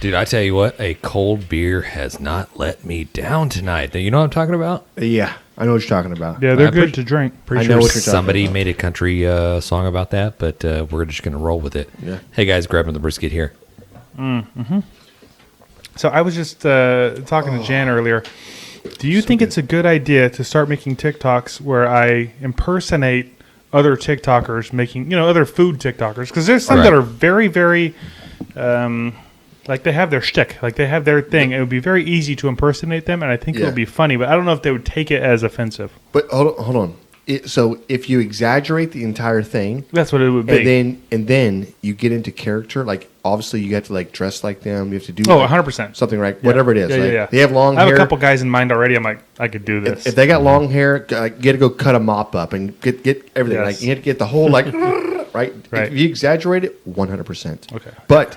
Dude, I tell you what, a cold beer has not let me down tonight. You know what I'm talking about? Yeah, I know what you're talking about. Yeah, they're good to drink. Pretty I know sure what you're talking somebody about. made a country song about that, but we're just going to roll with it. Yeah. Hey, guys, grabbing the brisket here. So I was just talking to Jan earlier. Do you think it's a good idea to start making TikToks where I impersonate other TikTokers making, other food TikTokers? Because there's some that are very, very, like they have their shtick, like they have their thing. It would be very easy to impersonate them, and I think it would be funny, but I don't know if they would take it as offensive. But hold on. So if you exaggerate the entire thing, that's what it would be. And then you get into character, like obviously you have to like dress like them. You have to do 100% something, right? Yeah. Whatever it is. Yeah. They have long hair. I have a couple guys in mind already. I'm like, I could do this. If they got long hair, you got to go cut a mop up and get everything. Yes. Like you have to get the whole like right. If you exaggerate it, 100%. Okay. But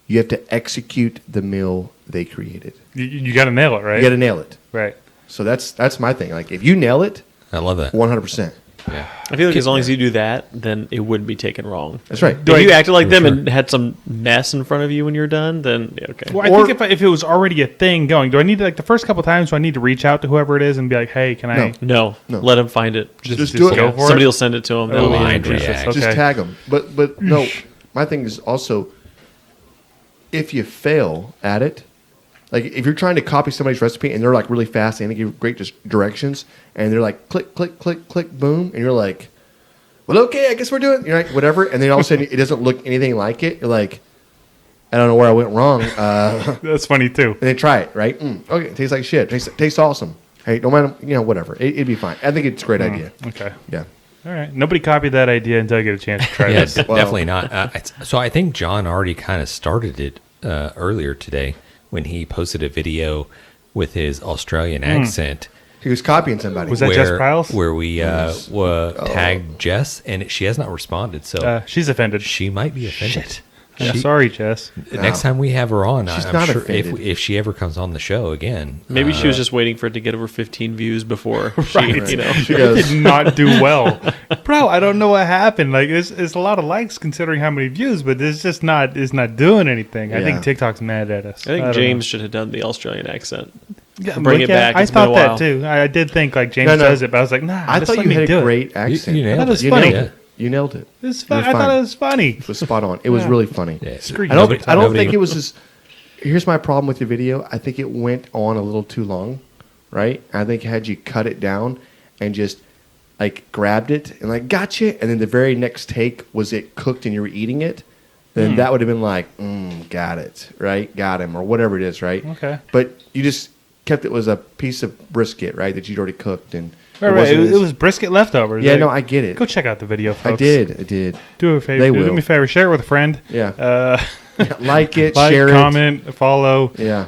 you have to execute the meal they created. You got to nail it, right? You got to nail it. Right. So that's my thing. Like if you nail it, I love that. 100%. Yeah. I feel like as long as you do that, then it wouldn't be taken wrong. That's right. If you acted like them and had some mess in front of you when you're done, then okay. Well, I think if it was already a thing going, do I need to, like the first couple times, do I need to reach out to whoever it is and be like, hey, can I? No. Let them find it. Just do it. Go for Somebody it? will send it to them. Oh, They'll line be interested. react. Just tag them. But no, my thing is also, if you fail at it, like if you're trying to copy somebody's recipe and they're like really fast and they give great directions and they're like click, click, click, click, boom, and you're like, well, okay, I guess we're doing, you're like, whatever, and then all of a sudden it doesn't look anything like it. You're like, I don't know where I went wrong. That's funny too. And they try it, right? Okay, it tastes like shit. Tastes awesome. Hey, don't mind, whatever. It'd be fine. I think it's a great idea. Okay. Yeah. All right. Nobody copied that idea until I get a chance to try Yeah, this. definitely not. So I think John already kind of started it earlier today when he posted a video with his Australian accent. He was copying somebody. Was that Jess Pryles? Where we tagged Jess, and she has not responded. So she's offended. she might be offended. Shit. I'm sorry, Jess. Next time we have her on, She's I'm not sure offended. if she ever comes on the show again. Maybe she was just waiting for it to get over 15 views before she, Right. She It goes, did not do well. Bro, I don't know what happened. Like, it's a lot of likes considering how many views, but it's just not doing anything. I think Yeah. TikTok's mad at us. I think don't James know. should have done the Australian accent. Yeah, bring it back. I It's been thought a that while. too. I did think like James No. does it, but I was like, nah. I just thought let you me had do a it. great accent. You nailed I thought it was You funny. nailed it. You nailed it. It's You were fun. I thought fine. it was funny. It was spot on. It was really funny. Yeah. Screw you. I don't Nobody- think it was just. Here's my problem with your video. I think it went on a little too long, right? I think had you cut it down and just like grabbed it and like gotcha, and then the very next take was it cooked and you were eating it, then that would have been like, got it, right? Got him, or whatever it is, right? Okay. But you just kept it was a piece of brisket, right, that you'd already cooked, and Right. wasn't It as- was brisket leftovers. Yeah, Like, no, I get it. Go check out the video, folks. I did. Do a favor. They Do will. me a favor. Share it with a friend. Yeah. Like it, Like, share comment, follow. it. Yeah.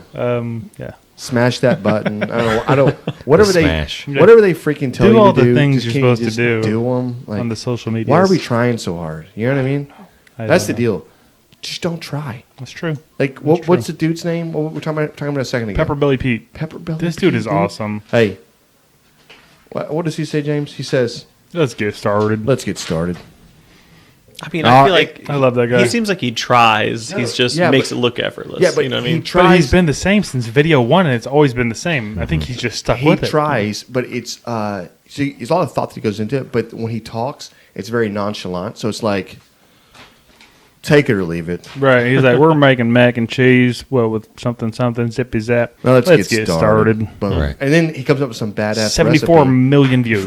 Yeah. Smash that button. I don't. Whatever they. Smash. Whatever they freaking tell Do you all to the do. things just you're can't you supposed to just do Do them like, on the social media. Why are we trying so hard? You know what I mean? That's the don't know. deal. Just don't try. That's true. Like what's the dude's name? What were we talking about a second ago? Pepper Billy Pete. Pepper Belly. This dude is Pete, awesome. Hey. What does he say, James? He says, Let's get started. "Let's get started." I mean, I feel like I love that guy. he seems like he tries. He's just Yeah, makes but- it look effortless. Yeah, but you know what I he mean? But tries. he's been the same since video one, and it's always been the same. I think he's just stuck He with it. tries, but it's see, there's a lot of thought that goes into it. But when he talks, it's very nonchalant. So it's like, take it or leave it. Right. He's like, we're making mac and cheese, with something, zippy zap. Now let's get started. Boom. Right. And then he comes up with some badass 74 recipe. million views.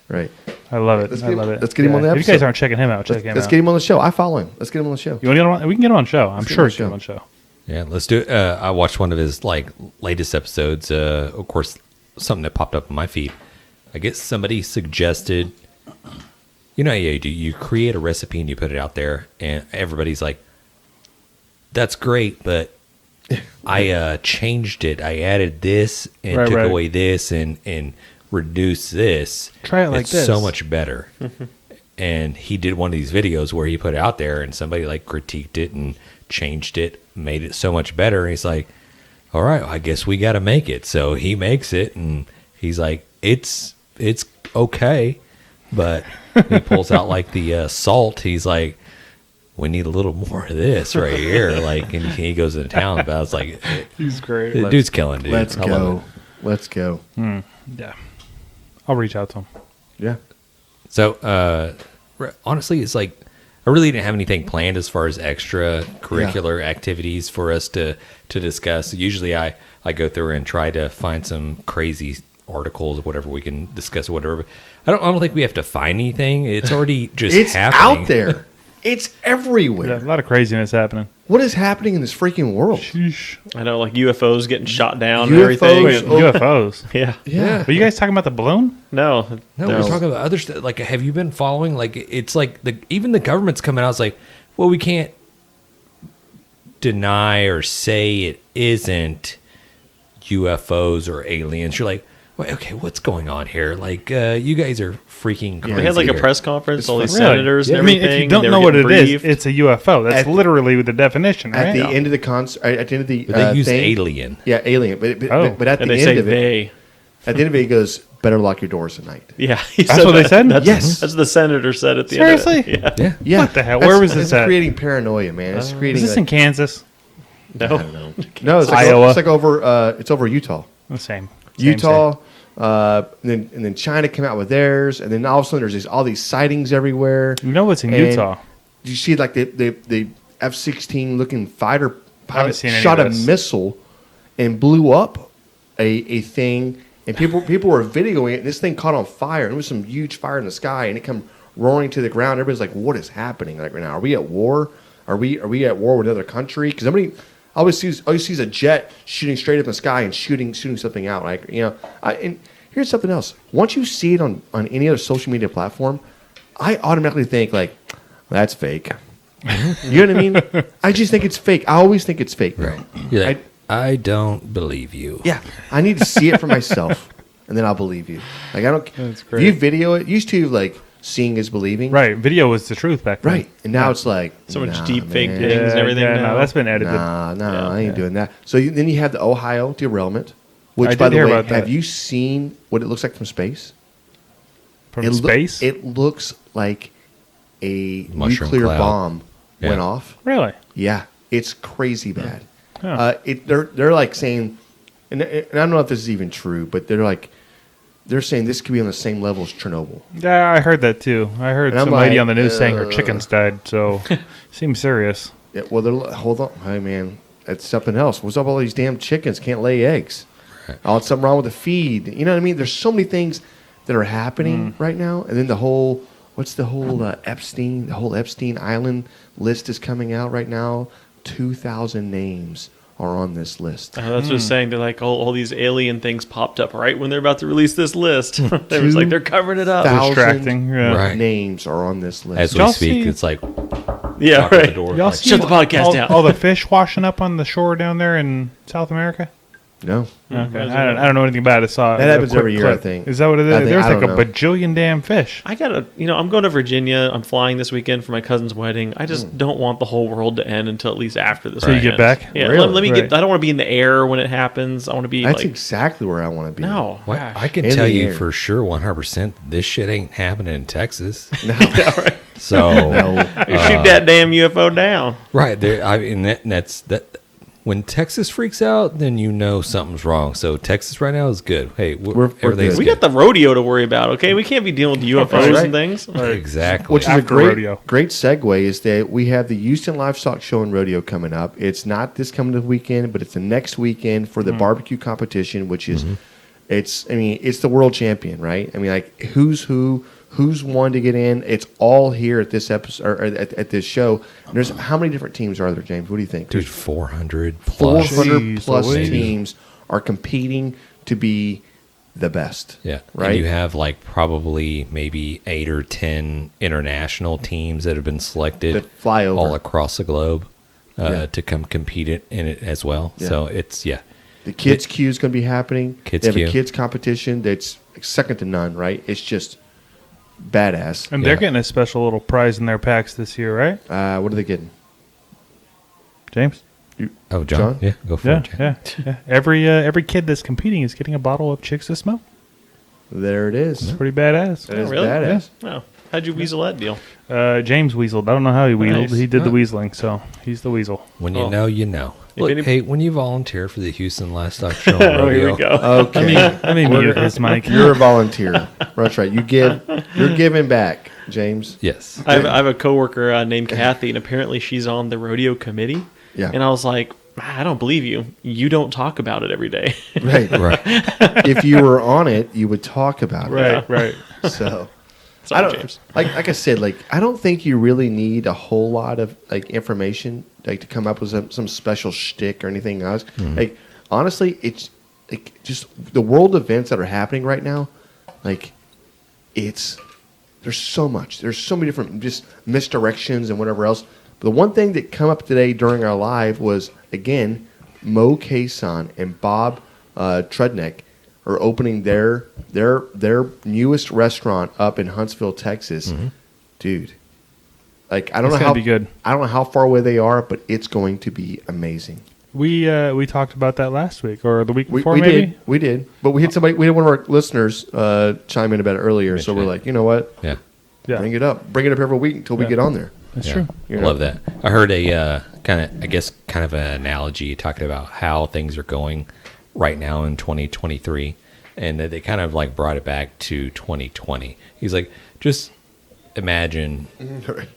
Right. I love it. Let's I get him- love it. let's get him on the If you guys episode. aren't checking him out, check him Let's out. get him on the show. I follow him. Let's get him on the show. You want to get him on? We can get him on the show. I'm get sure him we can get him on the show. Yeah, let's do it. I watched one of his latest episodes. Of course, something that popped up on my feed. I guess somebody suggested, you create a recipe and you put it out there, and everybody's like, "That's great," but I changed it. I added this and Right, took right. away this and reduced this. Try it like it's this. so much better. And he did one of these videos where he put it out there and somebody critiqued it and changed it, made it so much better. And he's like, all right, I guess we got to make it. So he makes it and he's like, it's okay. But he pulls out the salt. He's like, we need a little more of this right here. Like, and he goes into town about. It's like, He's great. the dude's killing, dude. Let's I love go. it. Let's go. Yeah. I'll reach out to him. Yeah. So, honestly, it's like I really didn't have anything planned as far as extracurricular activities for us to discuss. Usually, I go through and try to find some crazy articles or whatever we can discuss or whatever. I don't think we have to find anything. It's already just It's happening out there. It's everywhere. Yeah, a lot of craziness happening. What is happening in this freaking world? Sheesh. I know, like UFOs getting shot down and UFOs? everything. Wait, Oh. UFOs. Yeah. Yeah. Are you guys talking about the balloon? No. No, we're talking about other stuff. Like, have you been following? Like, it's like even the government's coming out. It's like, well, we can't deny or say it isn't UFOs or aliens. You're like, wait, okay, what's going on here? Like, you guys are freaking crazy. They had like a here. press conference, all these Really? senators and I mean, everything. if you and don't they know were what it getting is, briefed. it's a UFO. That's At- literally the definition, right? At the end of the concert, at the end of the But they use thing, alien. Yeah, alien. But Oh. at and the they end say of it, they. at the end of it, he goes, "Better lock your doors at night." Yeah, he That's what they said? That's, Yes. that's what the senator said at the end. Seriously? Of it. Yeah. Yeah. What the hell? Where was this It's at? creating paranoia, man. It's creating. Is this in Kansas? Yeah. I No. don't know. No, it's like Iowa. It's like over. It's over Utah. The same. Utah, and then China came out with theirs, and then all of a sudden there's all these sightings everywhere. You know what's in And Utah? You see, like the F-16 looking fighter pilot seen any shot of a this. missile and blew up a thing, and people were videoing it. And this thing caught on fire. And it was some huge fire in the sky, and it come roaring to the ground. Everybody's like, "What is happening like right now? Are we at war? Are we at war with another country?" Because nobody always sees a jet shooting straight up in the sky and shooting something out. Like, you know, and here's something else. Once you see it on any other social media platform, I automatically think like, that's fake. You know what I mean? I just think it's fake. I always think it's fake. Right. You're like, I don't believe you. Yeah, I need to see it for myself, and then I'll believe you. Like, I don't. That's If great. you video it, used to like seeing is believing. Right. Video was the truth back then. Right. And now it's like So much nah, deep fake man. things and everything Yeah, now. no, that's been edited. Nah, Yeah. I ain't doing that. So then you have the Ohio derailment, which, I by did the hear way, about that. have you seen what it looks like from space? From It loo- space? It looks like a Mushroom nuclear cloud. bomb went Yeah. off. Really? Yeah, it's crazy bad. Huh. They're like saying, and I don't know if this is even true, but they're saying this could be on the same level as Chernobyl. Yeah, I heard that too. I heard And I'm some lady like, on the news saying her chickens died, so seems serious. Yeah, well, hold on, hey man, that's something else. What's up? With all these damn chickens can't lay eggs. Oh, it's something wrong with the feed. You know what I mean? There's so many things that are happening right now, and then the whole Epstein, the whole Epstein Island list is coming out right now. 2,000 names are on this list. That's what I'm saying. They're like, all these alien things popped up right when they're about to release this list. They was like, they're covering it up. 2,000 Distracting, yeah. Right. names are on this list. As we Y'all speak, see- it's like Yeah, knock on the right. door. Y'all like, see Shut the podcast down. all the fish washing up on the shore down there in South America? No, Okay. I don't know anything about it. Saw That a happens quick every year, I clip. think. Is that what it is? I think- There's I like a don't know. bajillion damn fish. I gotta, I'm going to Virginia. I'm flying this weekend for my cousin's wedding. I just don't want the whole world to end until at least after this. So you weekend. get back? Yeah, Really? let me Right. get. I don't want to be in the air when it happens. I want to be that's like, exactly where I want to be. no. Well, gosh. I can In tell the you air. for sure, 100%, this shit ain't happening in Texas. No, So, no. Shoot that damn UFO down. right there, I mean, that's that. When Texas freaks out, then you know something's wrong. So Texas right now is good. Hey, We're everything's good. We got the rodeo to worry about. Okay, we can't be dealing with UFOs right. and things. exactly. Which is a After great, rodeo. great segue is that we have the Houston Livestock Show and Rodeo coming up. It's not this coming weekend, but it's the next weekend for the barbecue competition, which is, it's the world champion, right? I mean, like who's won to get in? It's all here at this episode or at this show. And there's how many different teams are there, James? What do you think? Dude, 400 plus. 400 Jeez plus Louise. teams are competing to be the best. Yeah. Right? And you have like probably maybe 8 or 10 international teams that have been selected That fly over. all across the globe Yeah. to come compete in it as well. Yeah. So it's, The Kids Q is going to be happening. Kids they have Q. a kids competition that's second to none, right? It's just badass. And they're Yeah. getting a special little prize in their packs this year, right? What are they getting? James? Oh, John? John? Yeah, go for Yeah, it, John. yeah. Every kid that's competing is getting a bottle of Chicks to Smoke. There it is. It's pretty badass. That is really? badass. Oh, how'd you weasel that deal? James weaseled. I don't know how he weaseled. Nice. He did the weaseling, so he's the weasel. When you Oh. know, you know. If Look, any- hey, when you volunteer for the Houston Livestock Show on Oh, here rodeo, we go. Okay. Let me mute his mic. You're a volunteer. That's right. You're giving back, James. yes. I have a coworker named Kathy, and apparently she's on the rodeo committee. Yeah. And I was like, I don't believe you. You don't talk about it every day. Right. Right. If you were on it, you would talk about it. Right, right. So Sorry, I don't, James. like I said, like I don't think you really need a whole lot of like information like to come up with some special shtick or anything else. Like honestly, it's like just the world events that are happening right now. Like there's so much. There's so many different just misdirections and whatever else. But the one thing that come up today during our live was again, Mo Kason and Bob Trudnick are opening their newest restaurant up in Huntsville, Texas. Dude, like I don't It's know gonna how be good. I don't know how far away they are, but it's going to be amazing. We talked about that last week or the week We, before, we maybe. did, but we had one of our listeners chime in about it earlier, so we're Mention it. like, you know what, Yeah. Yeah, bring it up every week until we Yeah. get on there. that's Yeah. true. You I know? love that. I heard a kind of an analogy talking about how things are going right now in 2023, and that they kind of like brought it back to 2020. He's like, just imagine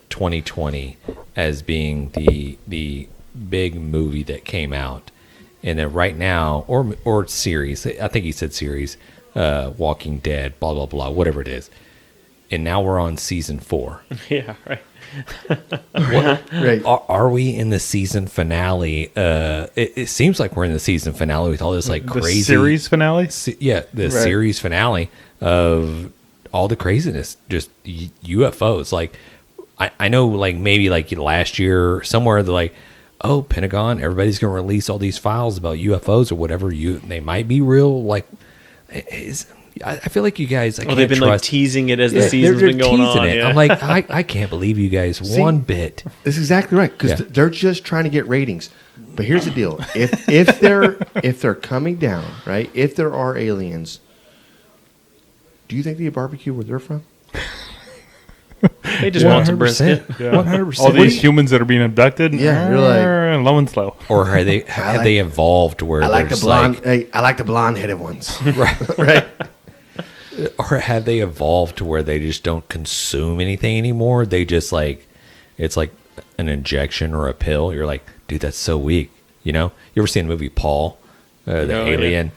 2020 as being the big movie that came out, and then right now, or series. I think he said series, Walking Dead, blah blah blah, whatever it is. And now we're on season 4. Yeah, right. Right. Are we in the season finale? It seems like we're in the season finale with all this like The crazy series finale. the series finale of all the craziness, just UFOs. Like I know, like maybe like last year somewhere they're like, oh, Pentagon, everybody's gonna release all these files about UFOs or whatever. They might be real. Like, I feel like you guys. I Oh, can't they've been like trust. teasing it as the Yeah, season's they're been going teasing on. it. Yeah. I'm like, I can't believe you guys one bit. That's exactly right because Yeah. they're just trying to get ratings. But here's the deal: if they're coming down, right? If there are aliens, do you think they barbecue where they're from? They just want some brisket. Yeah. 100%. All these humans that are being abducted. Yeah, you're like- low and slow. Or have they evolved where I like the there's blonde. like, Hey, I like the blonde-headed ones. right, Right. or have they evolved to where they just don't consume anything anymore? They just like, it's like an injection or a pill. You're like, dude, that's so weak. You know, you ever seen the movie Paul, the Oh, yeah. alien,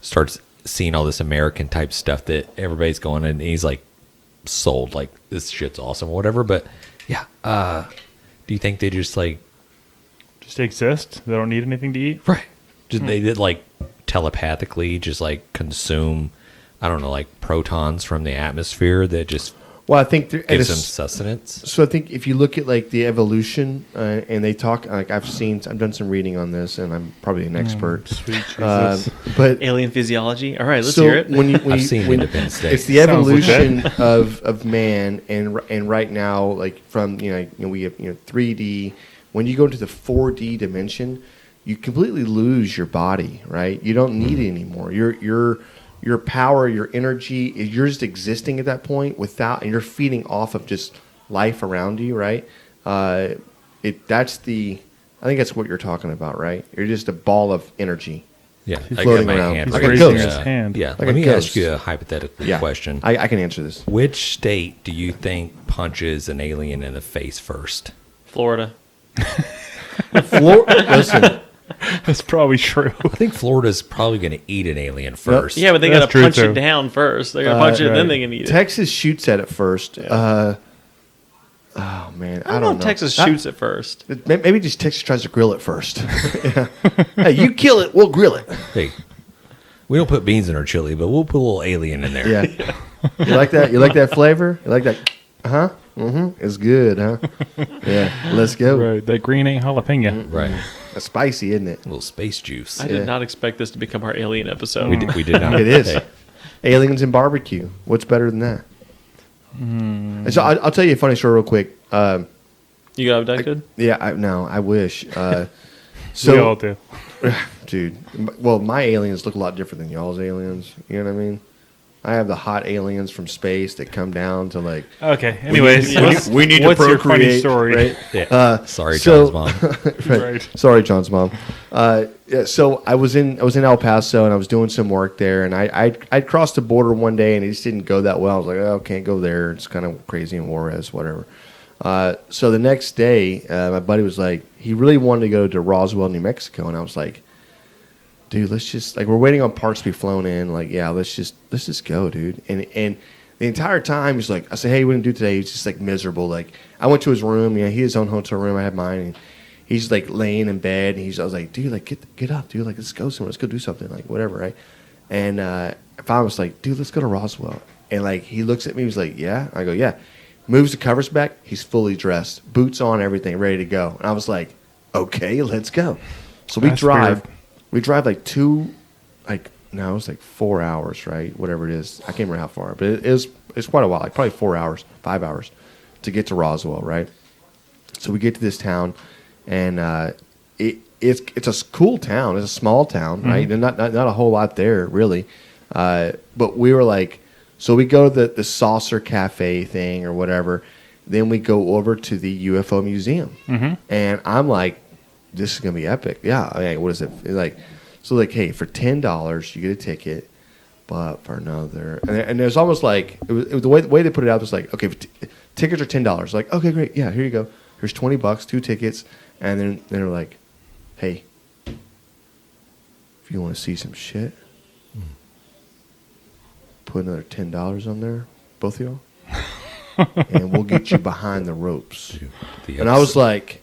starts seeing all this American type stuff that everybody's going, and he's like sold, like this shit's awesome or whatever. But yeah, do you think they just like, Just exist. They don't need anything to eat. right, just they did like telepathically just like consume, I don't know, like protons from the atmosphere that just Well, I think gives them sustenance? So I think if you look at like the evolution, and they talk like I've done some reading on this, and I'm probably an expert. Sweet Uh, Jesus. but Alien physiology. All right, let's so hear it. I've seen Independence Day. It's the Sounds evolution of man, and right now, like from we have 3D. When you go into the 4D dimension, you completely lose your body. Right, you don't need it anymore. Your power, your energy, you're just existing at that point without, and you're feeding off of just life around you. Right, I think that's what you're talking about. Right, you're just a ball of energy. Yeah, He's I floating got my around. hand He's right raising there. his hand. Yeah, Like let a me ghost. ask you a hypothetical Yeah, question. I can answer this. Which state do you think punches an alien in the face first? Florida. Listen, That's probably true. I think Florida's probably going to eat an alien first. Yeah, but they got That's to true, punch too. it down first. They got to punch it, right. then they can eat it. Texas shoots at it first. Oh man, I don't know if Texas shoots it first. Maybe just Texas tries to grill it first. Yeah. Hey, you kill it, we'll grill it. Hey, we don't put beans in our chili, but we'll put a little alien in there. Yeah. You like that? You like that flavor? You like that? Huh? Mm-hmm. It's good, huh? Yeah. Let's go. Right. That green ain't jalapeno. Right. It's spicy, isn't it? A little space juice. I Yeah. did not expect this to become our alien episode. We did not. It is. Hey, Aliens and barbecue. What's better than that? And so I'll tell you a funny story real quick. You got abducted? Yeah, I wish. We all So do. Dude, well, my aliens look a lot different than y'all's aliens. You know what I mean? I have the hot aliens from space that come down to like. Okay. Anyways, we need to what's your funny procreate, story? right? Yeah. Sorry, so- John's mom. Right. Sorry, John's mom. Yeah, so I was in El Paso and I was doing some work there, and I'd crossed the border one day and it just didn't go that well. I was like, oh, can't go there. It's kind of crazy in Juarez, whatever. So the next day, my buddy was like, he really wanted to go to Roswell, New Mexico, and I was like, dude, let's just we're waiting on parts to be flown in. Like, yeah, let's just go, dude. And the entire time he's like, I said, hey, what did you do today? He's just like miserable. Like, I went to his room. Yeah, he had his own hotel room. I had mine. And he's like laying in bed. And I was like, dude, like get up, dude. Like, let's go somewhere. Let's go do something. Like, whatever, right? And if I was like, dude, let's go to Roswell. And like, he looks at me. He's like, yeah. I go, yeah. Moves the covers back. He's fully dressed, boots on, everything, ready to go. And I was like, okay, let's go. So we That's drive. weird. We drive it was like 4 hours, right? Whatever it is. I can't remember how far, but it's quite a while, like probably 4 hours, 5 hours to get to Roswell, right? So we get to this town, and it's a cool town. It's a small town, right? There's not a whole lot there, really. But we were like, so we go to the Saucer Cafe thing or whatever. Then we go over to the UFO museum, and I'm like, this is gonna be epic. Yeah, I mean, what is it? It's like, so like, hey, for $10 you get a ticket, but for another, and there's almost like it was the way they put it out was like, okay, tickets are $10. Like, okay, great, yeah, here you go. Here's $20, 2 tickets, and then they're like, hey, if you want to see some shit, put another $10 on there, both of y'all, and we'll get you behind the ropes. And I was like,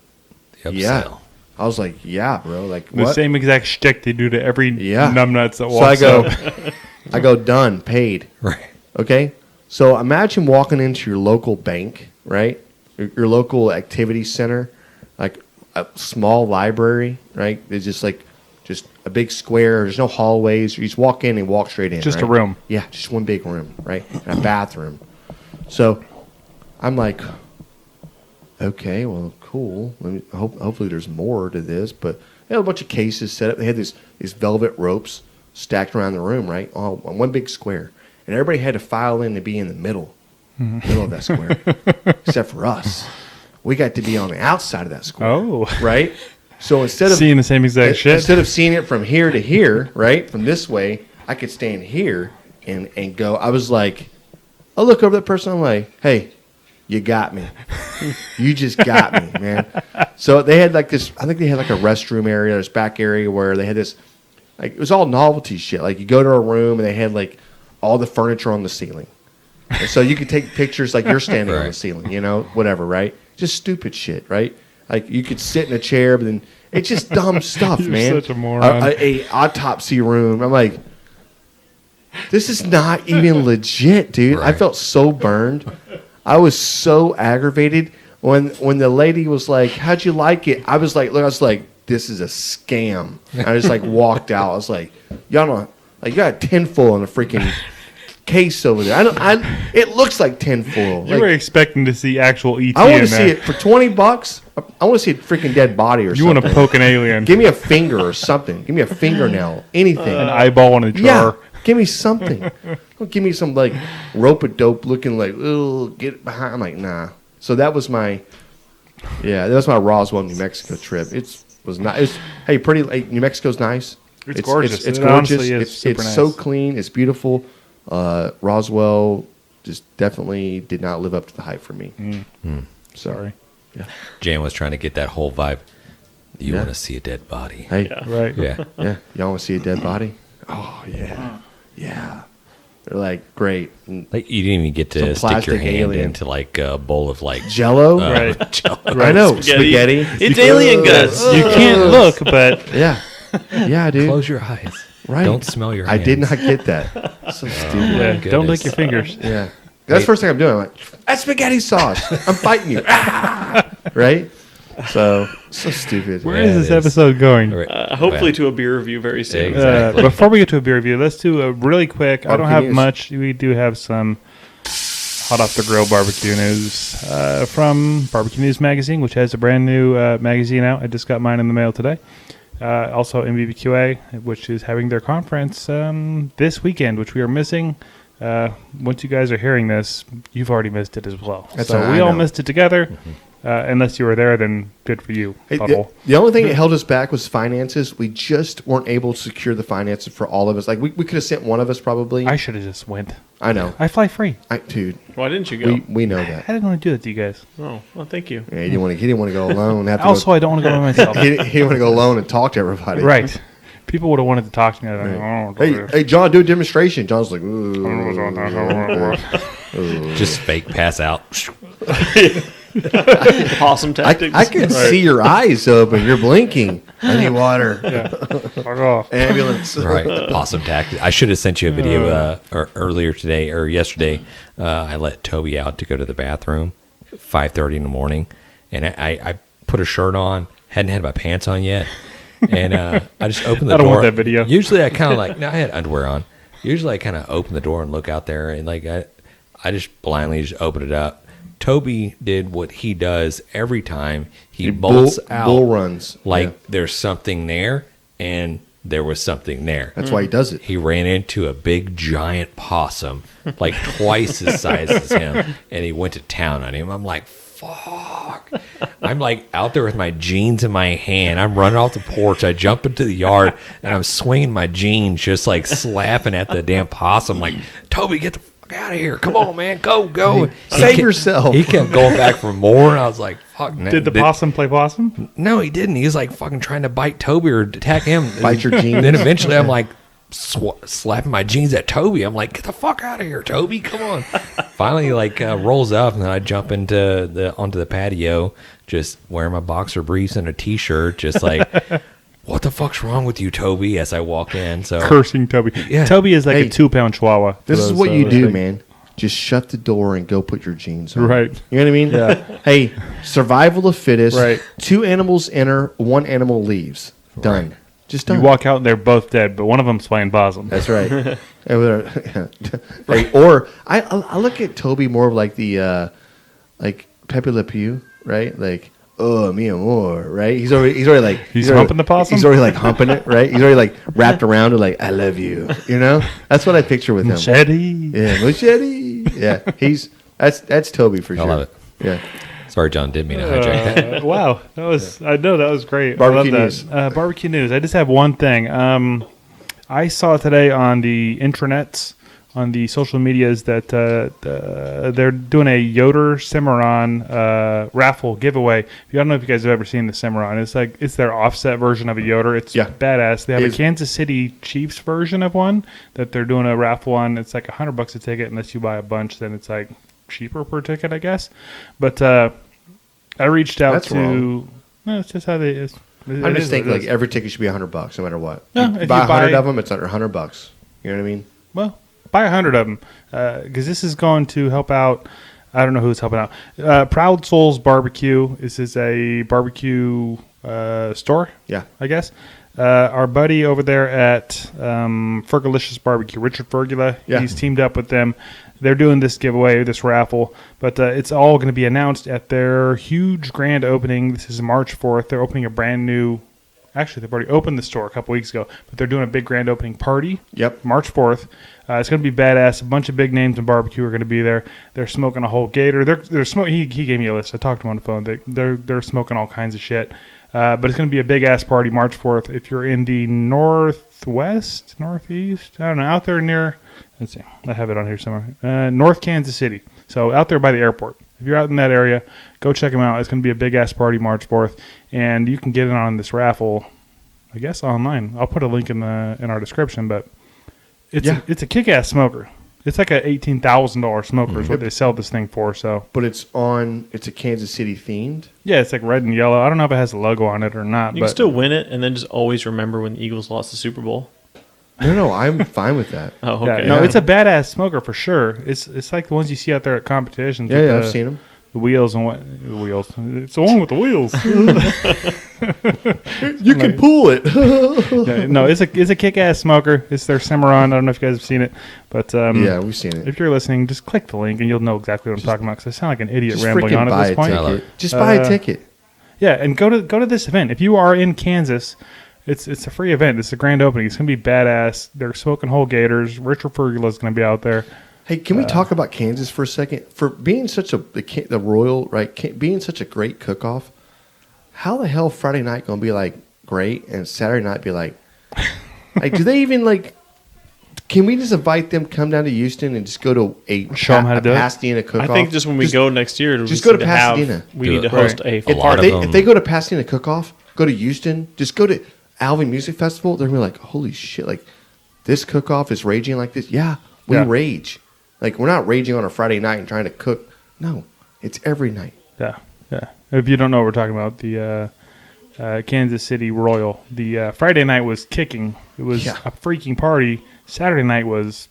yeah. I was like, yeah, bro. Like, The what? same exact shtick they do to every numbnuts that So I walks go, up. I go, done, paid. Right. Okay? So imagine walking into your local bank, right? Your local activity center, like a small library, right? It's just like, just a big square. There's no hallways. You just walk in and walk straight in. Just right? a room. Yeah, just one big room, right? And a bathroom. So I'm like, okay, well, cool. Hopefully there's more to this. But they had a bunch of cases set up. They had these velvet ropes stacked around the room, right? All on one big square. And everybody had to file in to be in the middle of that square, except for us. We got to be on the outside of that square. Oh. Right? So instead of Seeing the same exact shit. instead of seeing it from here to here, right? From this way, I could stand here and go. I was like, I look over that person. I'm like, hey, you got me. You just got me, man. So they had like this, I think they had like a restroom area, this back area where they had this, like, it was all novelty shit. Like, you go to a room and they had like all the furniture on the ceiling. And so you could take pictures like you're standing on the Right. ceiling, you know, whatever, right? Just stupid shit, right? Like, you could sit in a chair, but then it's just dumb stuff, You're man. such a moron. A autopsy room. I'm like, this is not even legit, dude. I Right. felt so burned. I was so aggravated when the lady was like, "How'd you like it?" I was like, this is a scam. I just like walked out. I was like, y'all don't, like, you got tinfoil in a freaking case over there. It looks like tinfoil. You Like, were expecting to see actual ET I want in to see there. it for $20. I want to see a freaking dead body or You something. want to poke an alien. Give me a finger or something. Give me a fingernail. Anything. An eyeball in a Yeah, jar. give me something. Don't give me some like rope-a-dope looking like, oh, get behind. I'm like, nah. So that was my Roswell, New Mexico trip. It was not. It's hey, pretty. Like, New Mexico's nice. It's gorgeous. It's It gorgeous. honestly is It's super so nice. clean. It's beautiful. Roswell just definitely did not live up to the hype for me. Sorry. Jan was trying to get that whole vibe. You Yeah. want to see a dead body. Hey, Right. Yeah. yeah, y'all want to see a dead body? Oh yeah, yeah. They're like, great. And Like, you didn't even get Some to stick your plastic hand alien. into like a bowl of like Jello. Right. I know spaghetti. It's alien guts. You can't look, but Yeah, yeah, dude. Close your eyes. Right. Don't smell your I hands. did not get that. So stupid. yeah, goodness. don't lick your fingers. Yeah. That's the first thing I'm doing. I'm like, that's spaghetti sauce. I'm fighting you. Ah! Right? So stupid. Where Yeah, is it this is. episode going? Right. Hopefully to a beer review very soon. Exactly. Before we get to a beer review, let's do a really quick. I don't Barbecue have news. much. We do have some hot off the grill barbecue news from Barbecue News Magazine, which has a brand new magazine out. I just got mine in the mail today. Also NBBQA, which is having their conference this weekend, which we are missing. Once you guys are hearing this, you've already missed it as well. That's So all we I all know. missed it together. Unless you were there, then good for you. Hey, Butthole. the only thing that held us back was finances. We just weren't able to secure the finances for all of us. Like we could have sent one of us probably. I should have just went. I know. I fly free. Dude, Why didn't you go? we know that. I didn't want to do that to you guys. Oh, well, thank you. Yeah, he didn't want to go alone. Have to Also, I don't want to go by myself. he didn't want to go alone and talk to everybody. Right. People would have wanted to talk to me. Like, Hey, hey, John, do a demonstration. John's like, ooh. Just fake pass out. Possum tactics. I can see your eyes open. You're blinking. I need water. fuck off. Ambulance. Right, possum tactic. I should have sent you a video earlier today or yesterday. I let Toby out to go to the bathroom, 5:30 in the morning, and I put a shirt on. Hadn't had my pants on yet, and I just opened the I don't door. want that video. Usually, I kind of like. No, I had underwear on. Usually, I kind of open the door and look out there, and like I just blindly just open it up. Toby did what he does every time. He bolts out. Bull runs. Like Yeah. there's something there, and there was something there. That's why he does it. He ran into a big giant possum, like twice his size as him, and he went to town on him. I'm like, fuck. I'm like out there with my jeans in my hand. I'm running off the porch. I jump into the yard, and I'm swinging my jeans, just like slapping at the damn possum. Like, Toby, get the fuck out of here. Come on, man. Go. Save yourself. He kept going back for more, and I was like, fuck. Did the possum play possum? No, he didn't. He was like fucking trying to bite Toby or attack him. Bite your jeans. Then eventually I'm like slapping my jeans at Toby. I'm like, get the fuck out of here, Toby. Come on. Finally, he like rolls up, and then I jump onto the patio, just wearing my boxer briefs and a t-shirt, just like, what the fuck's wrong with you, Toby? As I walk in, so Cursing Toby. Yeah. Toby is like Hey, a 2-pound chihuahua. This is For what those, you do, listening. man. Just shut the door and go put your jeans on. Right. You know what I mean? Yeah. Hey, survival of the fittest. Right. 2 animals enter, 1 animal leaves. Done. Right. Just You done. walk out and they're both dead, but one of them's playing possum. That's right. Hey, or I look at Toby more of like the like Pepe Le Pew, right? Like, oh, mi amor, right? He's already like He's already- humping the possum? He's already like humping it, right? He's already like wrapped around it, like I love you. You know, that's what I picture with him. Machete. Yeah, machete. Yeah, that's Toby for sure. love it. Yeah, sorry, John, didn't mean to hijack that. Wow, that was. I know that was great. Barbecue I love news. that. Barbecue news. I just have one thing. I saw today on the intranets, on the social medias, that they're doing a Yoder Cimarron raffle giveaway. I don't know if you guys have ever seen the Cimarron. It's their offset version of a Yoder. It's Yeah. badass. They have It a is. Kansas City Chiefs version of one that they're doing a raffle on. It's like $100 a ticket, unless you buy a bunch. Then it's like cheaper per ticket, I guess. But I reached out That's to. wrong. No, it's just how they. I just think like every ticket should be $100, no matter what. No, You if buy you 100 buy- of them, it's under $100. You know what I mean? Well, buy 100 of them because this is going to help out. I don't know who's helping out. Proud Souls Barbecue. This is a barbecue store, Yeah. I guess. Our buddy over there at Fergalicious Barbecue, Richard Fergula, Yeah. he's teamed up with them. They're doing this giveaway, this raffle, but it's all going to be announced at their huge grand opening. This is March 4th. They're opening a brand new. Actually, they've already opened the store a couple weeks ago, but they're doing a big grand opening party. Yep. March 4th. It's going to be badass. A bunch of big names in barbecue are going to be there. They're smoking a whole gator. They're smoking. He gave me a list. I talked to him on the phone. They're smoking all kinds of shit. But it's going to be a big ass party March 4th. If you're in the northwest, northeast, I don't know, out there near. Let's see. I have it on here somewhere. North Kansas City. So out there by the airport. If you're out in that area, go check them out. It's going to be a big ass party March 4th, and you can get in on this raffle. I guess online. I'll put a link in our description, but it's a kick ass smoker. It's like a $18,000 smoker is what they sell this thing for. So But it's a Kansas City themed. yeah, it's like red and yellow. I don't know if it has a logo on it or not. You but can still win it and then just always remember when the Eagles lost the Super Bowl. No, I'm fine with that. Oh, yeah, okay. no, it's a badass smoker for sure. It's like the ones you see out there at competitions. Yeah, with yeah, the, I've seen them. the wheels and what the wheels. It's the one with the wheels. You can pull it. Yeah, no, it's a kick ass smoker. It's their Cimarron. I don't know if you guys have seen it, but Yeah, we've seen it. if you're listening, just click the link and you'll know exactly what I'm talking about. Because I sound like an idiot Just rambling freaking on at buy this a point. I love ticket. it. Just buy a ticket. Yeah, and go to this event if you are in Kansas. It's a free event. It's a grand opening. It's going to be badass. They're smoking whole gators. Richard Fergula's going to be out there. Hey, can we talk about Kansas for a second? For being such the Royal, right? Being such a great cook-off, how the hell Friday night going to be like great and Saturday night be like do they even like? Can we just invite them, come down to Houston and just go to Show them how to do it? Pasadena cook-off? I think just when we go next year, just go to Pasadena. We need to Right. host a A lot party. of them- If they go to Pasadena cook-off, go to Houston, just go to Alvin Music Festival, they're going to be like, holy shit, like this cook-off is raging like this. Yeah, we Yeah. rage. Like we're not raging on a Friday night and trying to cook. No, it's every night. Yeah, yeah. If you don't know what we're talking about, the Kansas City Royal. The Friday night was kicking. It was Yeah. a freaking party. Saturday night was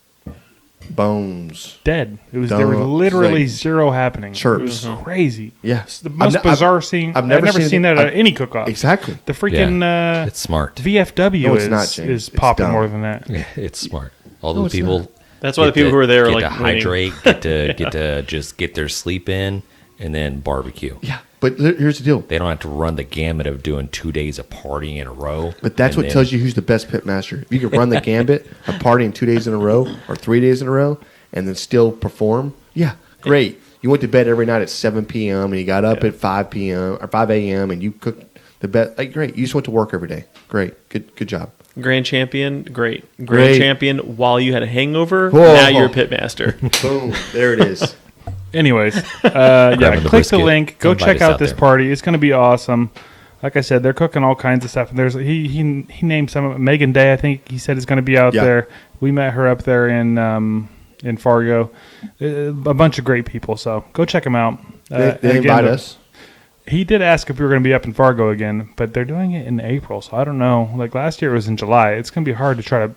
Bones. dead. It was there was Dumb. literally Like zero happening. chirps. It was crazy. Yes. The most bizarre scene. I've never seen that at any cook-off. Exactly. The freaking It's smart. VFW No, it's not, James. is It's popping dumb. more than that. Yeah, it's smart. All No, those it's people. not. That's why the get people who are there are get like to winning. hydrate, get to just get their sleep in, and then barbecue. Yeah. But here's the deal. They don't have to run the gamut of doing 2 days of partying in a row. But that's what tells you who's the best pit master. If you can run the gambit of partying 2 days in a row or 3 days in a row and then still perform, yeah, great. You went to bed every night at 7 p.m. and you got up at 5 p.m. or 5 a.m. and you cooked the best. Like, great. You just went to work every day. Great. Good job. Grand champion, great. Great. Grand champion while you had a hangover. Whoa. Now you're a pit master. Boom. There it is. Anyways, Grabbing the click the brisket. link. Go Come check bite us out out this there. party. It's going to be awesome. Like I said, they're cooking all kinds of stuff. There's he named some of it. Megan Day, I think he said is going to be out Yeah. there. We met her up there in Fargo. A bunch of great people. So go check them out. They Again, invite us. He did ask if we were going to be up in Fargo again, but they're doing it in April, so I don't know. Like last year it was in July. It's going to be hard to try to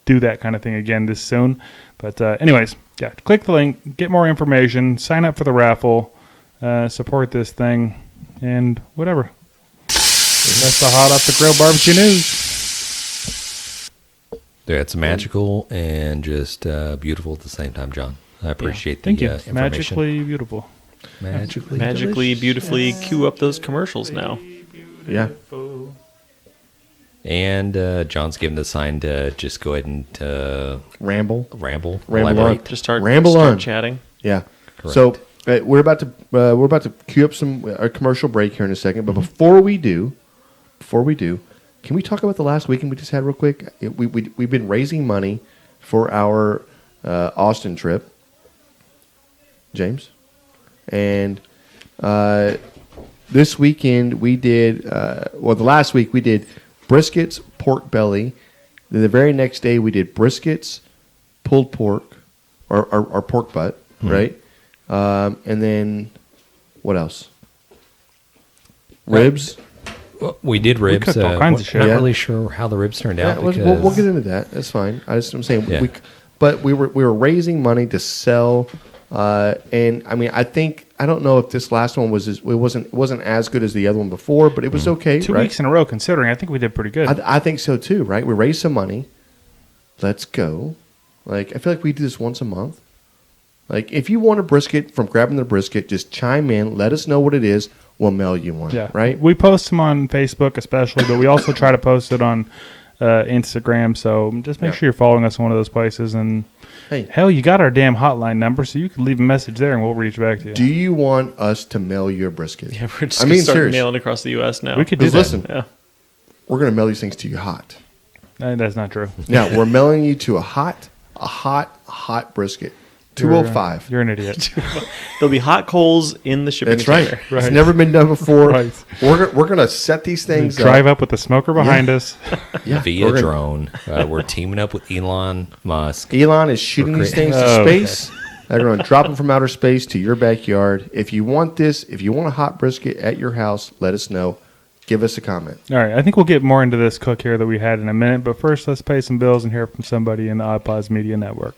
do that kind of thing again this soon. But anyways, yeah, click the link, get more information, sign up for the raffle, support this thing, and whatever. That's the hot off the grill barbecue news. It's magical and just beautiful at the same time, John. I appreciate Thank the you. information. Magically beautiful. Magically delicious. beautifully cue up those commercials now. Yeah. And John's given the sign to just go ahead and Ramble. ramble, Ramble elaborate. on. Just start Ramble on. chatting. Yeah. Correct. So we're about to queue up a commercial break here in a second. But before we do, can we talk about the last weekend we just had real quick? We've been raising money for our Austin trip, James, and this weekend we did. The last week we did briskets, pork belly. Then the very next day we did briskets, pulled pork, or pork butt, right? And then what else? Ribs. Well, we did ribs. cooked all kinds of shit. Not Yeah. really sure how the ribs turned out. Yeah, we'll because get into that. That's fine. I'm saying Yeah. we were raising money to sell, and I mean I don't know if this last one it wasn't as good as the other one before, but it was okay. 2 right? weeks in a row, considering. I think we did pretty good. I think so too. Right? We raised some money. Let's go. Like I feel like we do this once a month. Like if you want a brisket from Grabbing the Brisket, just chime in. Let us know what it is. We'll mail you one. Yeah. Right. We post them on Facebook especially, but we also try to post it on Instagram. So just make Yeah. sure you're following us on one of those places. And Hey, hell, you got our damn hotline number, so you can leave a message there and we'll reach back to you. do you want us to mail you a brisket? Yeah, we're just I gonna mean, start serious. mailing across the U.S. now. We could do Because that. listen, Yeah. we're gonna mail these things to you hot. That's not true. Now we're mailing you to a hot brisket. 205. You're an idiot. There'll be hot coals in the shipping That's right. container. It's never been done before. Right. We're gonna set these things Drive up. up with the smoker behind us. Yeah, via we're gonna- drone. We're teaming up with Elon Musk. Elon is shooting these things to Oh, okay. space. They're going to drop them from outer space to your backyard. If you want a hot brisket at your house, let us know. Give us a comment. All right, I think we'll get more into this cook here that we had in a minute, but first let's pay some bills and hear from somebody in the Oddpods Media Network.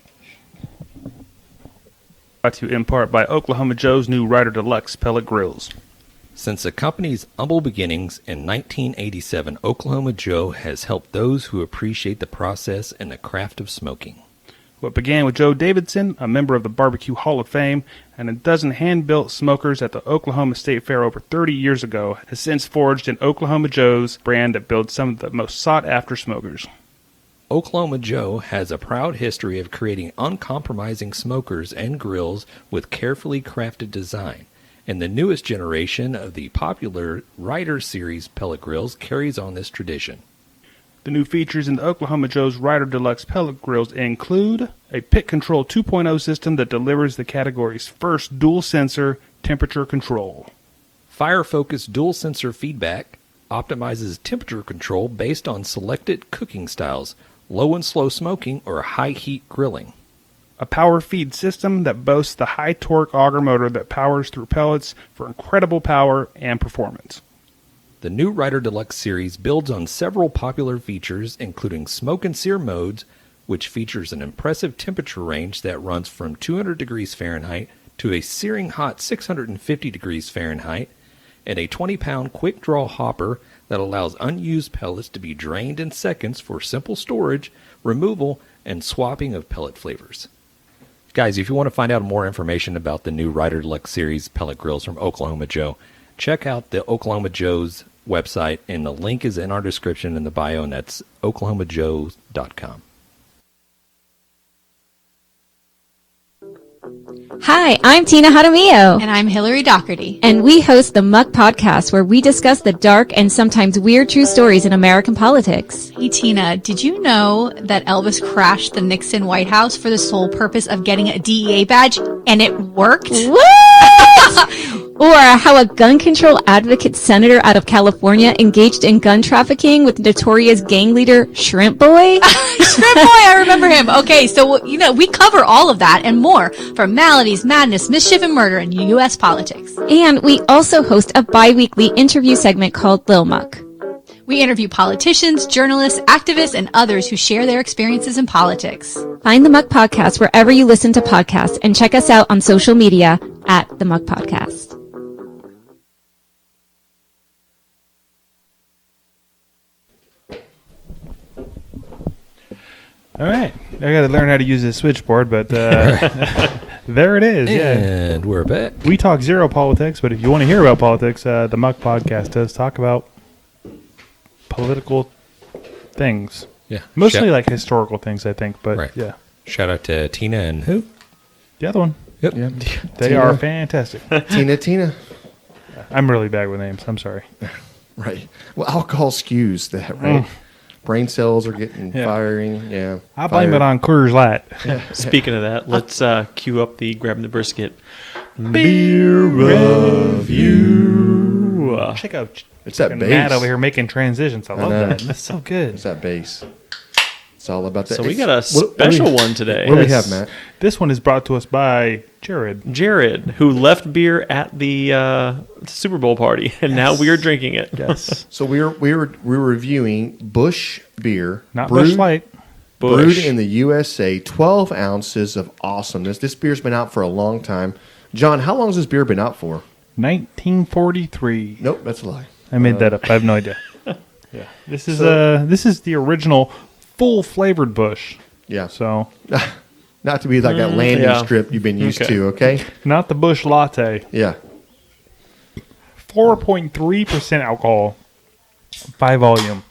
Brought to you in part by Oklahoma Joe's new Ryder Deluxe pellet grills. Since the company's humble beginnings in 1987, Oklahoma Joe has helped those who appreciate the process and the craft of smoking. What began with Joe Davidson, a member of the Barbecue Hall of Fame, and a dozen hand-built smokers at the Oklahoma State Fair over 30 years ago, has since forged an Oklahoma Joe's brand that builds some of the most sought-after smokers. Oklahoma Joe has a proud history of creating uncompromising smokers and grills with carefully crafted design, and the newest generation of the popular Rider Series pellet grills carries on this tradition. The new features in the Oklahoma Joe's Rider Deluxe pellet grills include a Pit Control 2.0 system that delivers the category's first dual-sensor temperature control. Fire-focused dual-sensor feedback optimizes temperature control based on selected cooking styles, low and slow smoking, or high-heat grilling. A power feed system that boasts the high-torque auger motor that powers through pellets for incredible power and performance. The new Rider Deluxe series builds on several popular features, including smoke and sear modes, which features an impressive temperature range that runs from 200 degrees Fahrenheit to a searing hot 650 degrees Fahrenheit, and a 20-pound quick-draw hopper that allows unused pellets to be drained in seconds for simple storage, removal, and swapping of pellet flavors. Guys, if you want to find out more information about the new Rider Deluxe series pellet grills from Oklahoma Joe, check out the Oklahoma Joe's website, and the link is in our description in the bio, and that's oklahomajoe.com. Hi, I'm Tina Jaramillo. And I'm Hillary Doherty. And we host the Muck podcast, where we discuss the dark and sometimes weird true stories in American politics. Hey, Tina, did you know that Elvis crashed the Nixon White House for the sole purpose of getting a DEA badge? And it worked? What? Or how a gun control advocate senator out of California engaged in gun trafficking with notorious gang leader Shrimp Boy? Shrimp Boy, I remember him. Okay, so, we cover all of that and more from maladies, madness, mischief, and murder in U.S. politics. And we also host a bi-weekly interview segment called Lil Muck. We interview politicians, journalists, activists, and others who share their experiences in politics. Find the Muck Podcast wherever you listen to podcasts, and check us out on social media at the Muck Podcast. All right. I got to learn how to use this switchboard, but there it is. Yeah. And we're back. We talk zero politics, but if you want to hear about politics, the Muck Podcast does talk about political things. Yeah. Mostly like historical things, I think, but Right. yeah. Shout out to Tina and who? The other one. Yep. Yeah. They Tina. are fantastic. Tina. I'm really bad with names. I'm sorry. Right. Well, alcohol skews that, right? Brain cells are getting Yeah. firing. Yeah. I blame it on Coors Light. Speaking of that, let's cue up the grabbing the brisket. beer review. Check out It's that fucking bass. Matt over here making transitions. I love know. that. That's so good. It's that bass. It's all about that. So we It's- got a what do special we- one today. What do we have, Matt? This one is brought to us by Jared. Jared, who left beer at the Super Bowl party, and now we are drinking it. Yes. So we're reviewing Busch beer, Not Busch Light. brewed Busch. in the USA. 12 ounces of awesomeness. This beer's been out for a long time. John, how long has this beer been out for? 1943. Nope, that's a lie. I made that up. I have no idea. Yeah. This is the original full flavored Busch. Yeah. So Not to be like that landing yeah. strip you've been used Okay. to, okay? not the Busch Latte. Yeah. 4.3% alcohol by volume.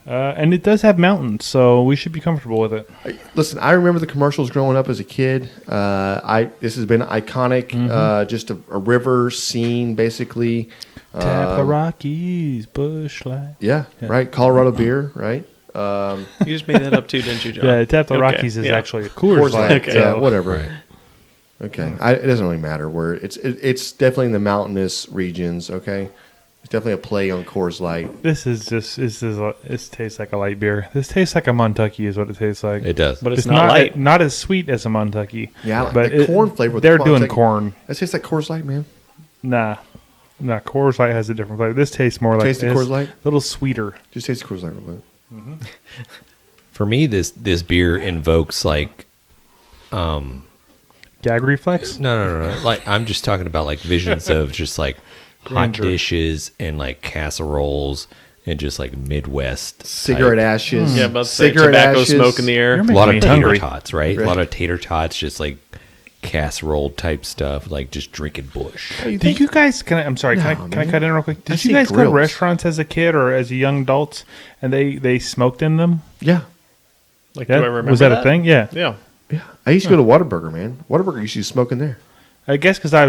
And it does have mountains, so we should be comfortable with it. Listen, I remember the commercials growing up as a kid. This has been iconic. Just a river scene, basically. Tap the Rockies, Busch Light. Yeah, right. Colorado beer, right? You just made that up too, didn't you, John? Yeah, Tap the Okay, Rockies is yeah. actually a Coors Light. Light, Okay. yeah, so- whatever. Okay, it doesn't really matter where it's definitely in the mountainous regions. Okay, it's definitely a play on Coors Light. This tastes like a light beer. This tastes like a Montucky is what it tastes like. It does. But it's not light. Not as sweet as a Montucky. Yeah, I like but the corn flavor with They're the doing Montucky. corn. That tastes like Coors Light, man. Nah, Coors Light has a different flavor. This tastes more like Tastes like Coors Light? A little sweeter. Just taste Coors Light real quick. For me, this beer invokes like Gag reflex. no. Like I'm just talking about like visions of just like hot Grandeur. dishes and like casseroles and just like Midwest Cigarette type. ashes. Yeah, but cigarette tobacco ashes. smoke in the air. You're A making lot of me tater hungry. tots, right? Right. A lot of tater tots, just like casserole type stuff, like just drinking Busch. Do you guys? I'm sorry. Can No, I man. cut in real quick? I Did you see guys go grills. to restaurants as a kid or as a young adults, and they smoked in them? Yeah. Like, Yeah? do I remember Was that a thing? Yeah. Yeah. Yeah. I used to go to Whataburger, man. Whataburger used to smoke in there. I guess because I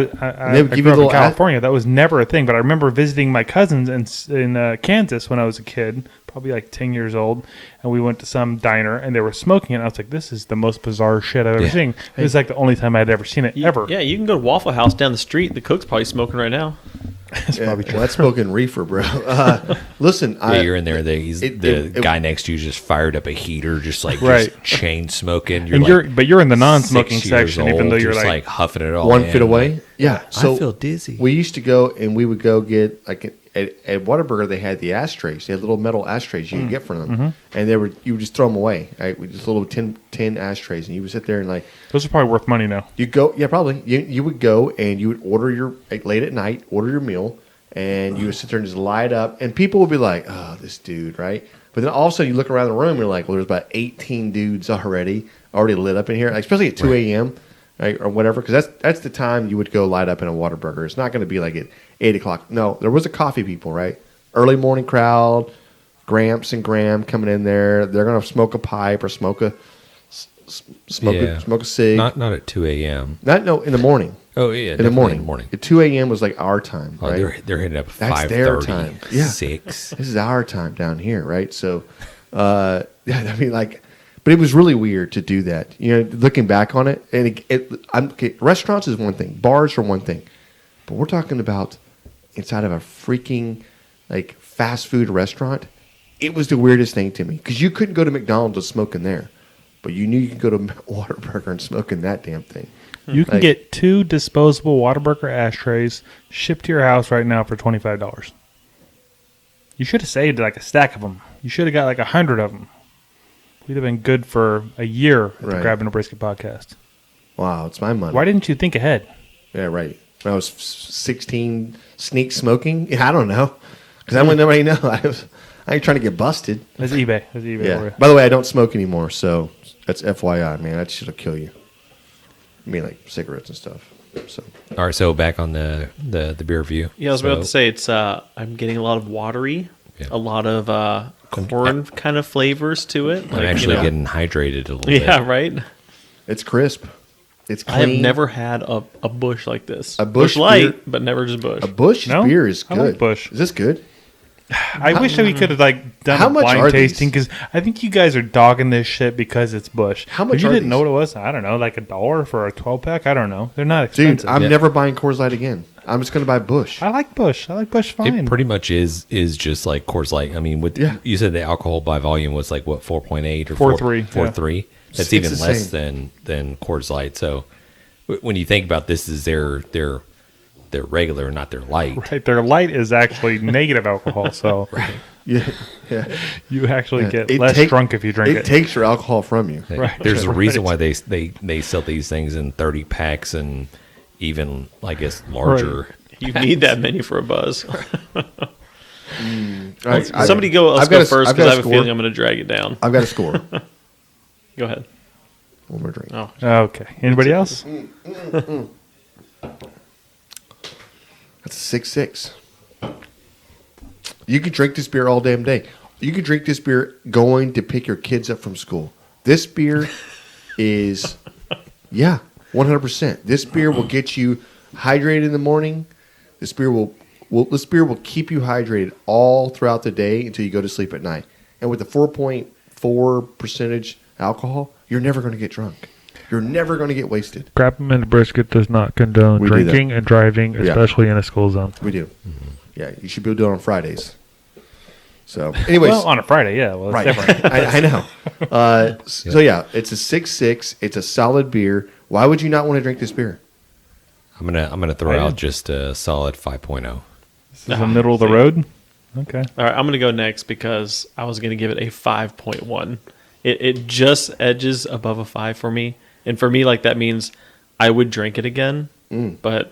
they would give you grew a up in little California, that was never a thing. But I remember visiting my cousins in Kansas when I was a kid, probably like 10 years old, and we went to some diner and they were smoking it. And I was like, "This is the most bizarre shit I've ever Yeah. seen." It was like the only time I'd ever seen it ever. Yeah, you can go to Waffle House down the street. The cook's probably smoking right now. That's Yeah, probably well, true. that's smoking reefer, bro. Listen, Yeah, you're in there. The it- guy next to you just fired up a heater, just like Right. just chain smoking. And you're in the 6 non-smoking years section, even old, though you're just like huffing it all 1 in, foot away. like, Yeah. So I feel dizzy. We used to go and we would go get like at Whataburger. They had the ashtrays. They had little metal ashtrays you could get from them, and they were you would just throw them away. Right? With just little tin ashtrays, and you would sit there and like those are probably worth money now. you go. Yeah, probably. You would go and you would order your like, late at night, order your meal, and you would sit there and just light up, and people would be like, "Oh, this dude," right? But then all of a sudden you look around the room, and you're like, "Well, there's about 18 dudes already lit up in here," like, especially at 2 a.m. Right, or whatever, because that's the time you would go light up in a Whataburger. It's not going to be like at 8 o'clock. No, there was a coffee people, right? Early morning crowd, Gramps and Graham coming in there. They're going to smoke a pipe or smoke a cig. Not at 2 a.m. No, in the morning. Oh yeah, In the morning. At 2 a.m. was like our time, Oh, right? they're hitting up That's 5:30, their time. Yeah. 6. This is our time down here, right? So, yeah, I mean, like, but it was really weird to do that. You know, looking back on it, and restaurants is one thing, bars are one thing, but we're talking about inside of a freaking like fast food restaurant. It was the weirdest thing to me because you couldn't go to McDonald's and smoke in there, but you knew you could go to Whataburger and smoke in that damn thing. You can Like- get 2 disposable Whataburger ashtrays shipped to your house right now for $25. You should have saved like a stack of them. You should have got like 100 of them. We'd have been good for a year at the Right. Grabbing a Brisket podcast. Wow, it's my money. Why didn't you think ahead? Yeah, right. When I was 16, sneak smoking. Yeah, I don't know, because I wouldn't nobody know. I ain't trying to get busted. That's eBay. That's eBay. Yeah. for you. By the way, I don't smoke anymore, so that's FYI, man. That shit'll kill you. I mean, like cigarettes and stuff. So All right, so back on the beer review. Yeah, I was about to So- say it's. I'm getting a lot of watery, Yeah. a lot of corn kind of flavors to it. I'm actually know. getting hydrated a little bit. Yeah, right. it's crisp. It's I have clean. never had a Busch like this. A Busch Light, beer- but never just Busch. A Busch No? beer is I good. like Busch. Is this good? I wish that we could have like done How a much blind are these? tasting because I think you guys are dogging this shit because it's Busch. How much If you are didn't know these? what it was, I don't know, like $1 for a 12-pack. I don't know. They're not Dude, expensive. I'm Yeah. never buying Coors Light again. I'm just going to buy Busch. I like Busch. I like Busch fine. It pretty much is just like Coors Light. I mean, with Yeah. you said the alcohol by volume was like what 4.8 or 4.3, 4.3. yeah. That's It's even the less same. than Coors Light. So when you think about this, is their regular, not their light. Right, their light is actually negative alcohol, so Yeah, yeah. you actually get It less take- drunk if you drink it. It takes your alcohol from you. Like, Right. There's a reason Right. why they sell these things in 30 packs and even I guess larger. You need that many for a buzz. All right, Somebody go. Let's I've got go a- first I've got because I a have a score. feeling I'm going to drag it down. I've got a score. Go ahead. One more drink. Oh, Okay. Anybody else? That's a 6.6. You could drink this beer all damn day. You could drink this beer going to pick your kids up from school. This beer is, 100%. This beer will get you hydrated in the morning. This beer will keep you hydrated all throughout the day until you go to sleep at night. And with the 4.4% alcohol, you're never going to get drunk. You're never going to get wasted. Grabbing a Brisket does not condone We do that. drinking and driving, especially in a school zone. We do. Yeah, you should be able to do it on Fridays. So, anyways. Well, on a Friday, yeah. Well, it's Right. different. I know. So, yeah, it's a 6.6. It's a solid beer. Why would you not want to drink this beer? I'm gonna throw I out am. just a solid 5.0. This is the middle of the road. Okay. all right. I'm going to go next because I was going to give it a 5.1. It just edges above a 5 for me, and for me, like that means I would drink it again, but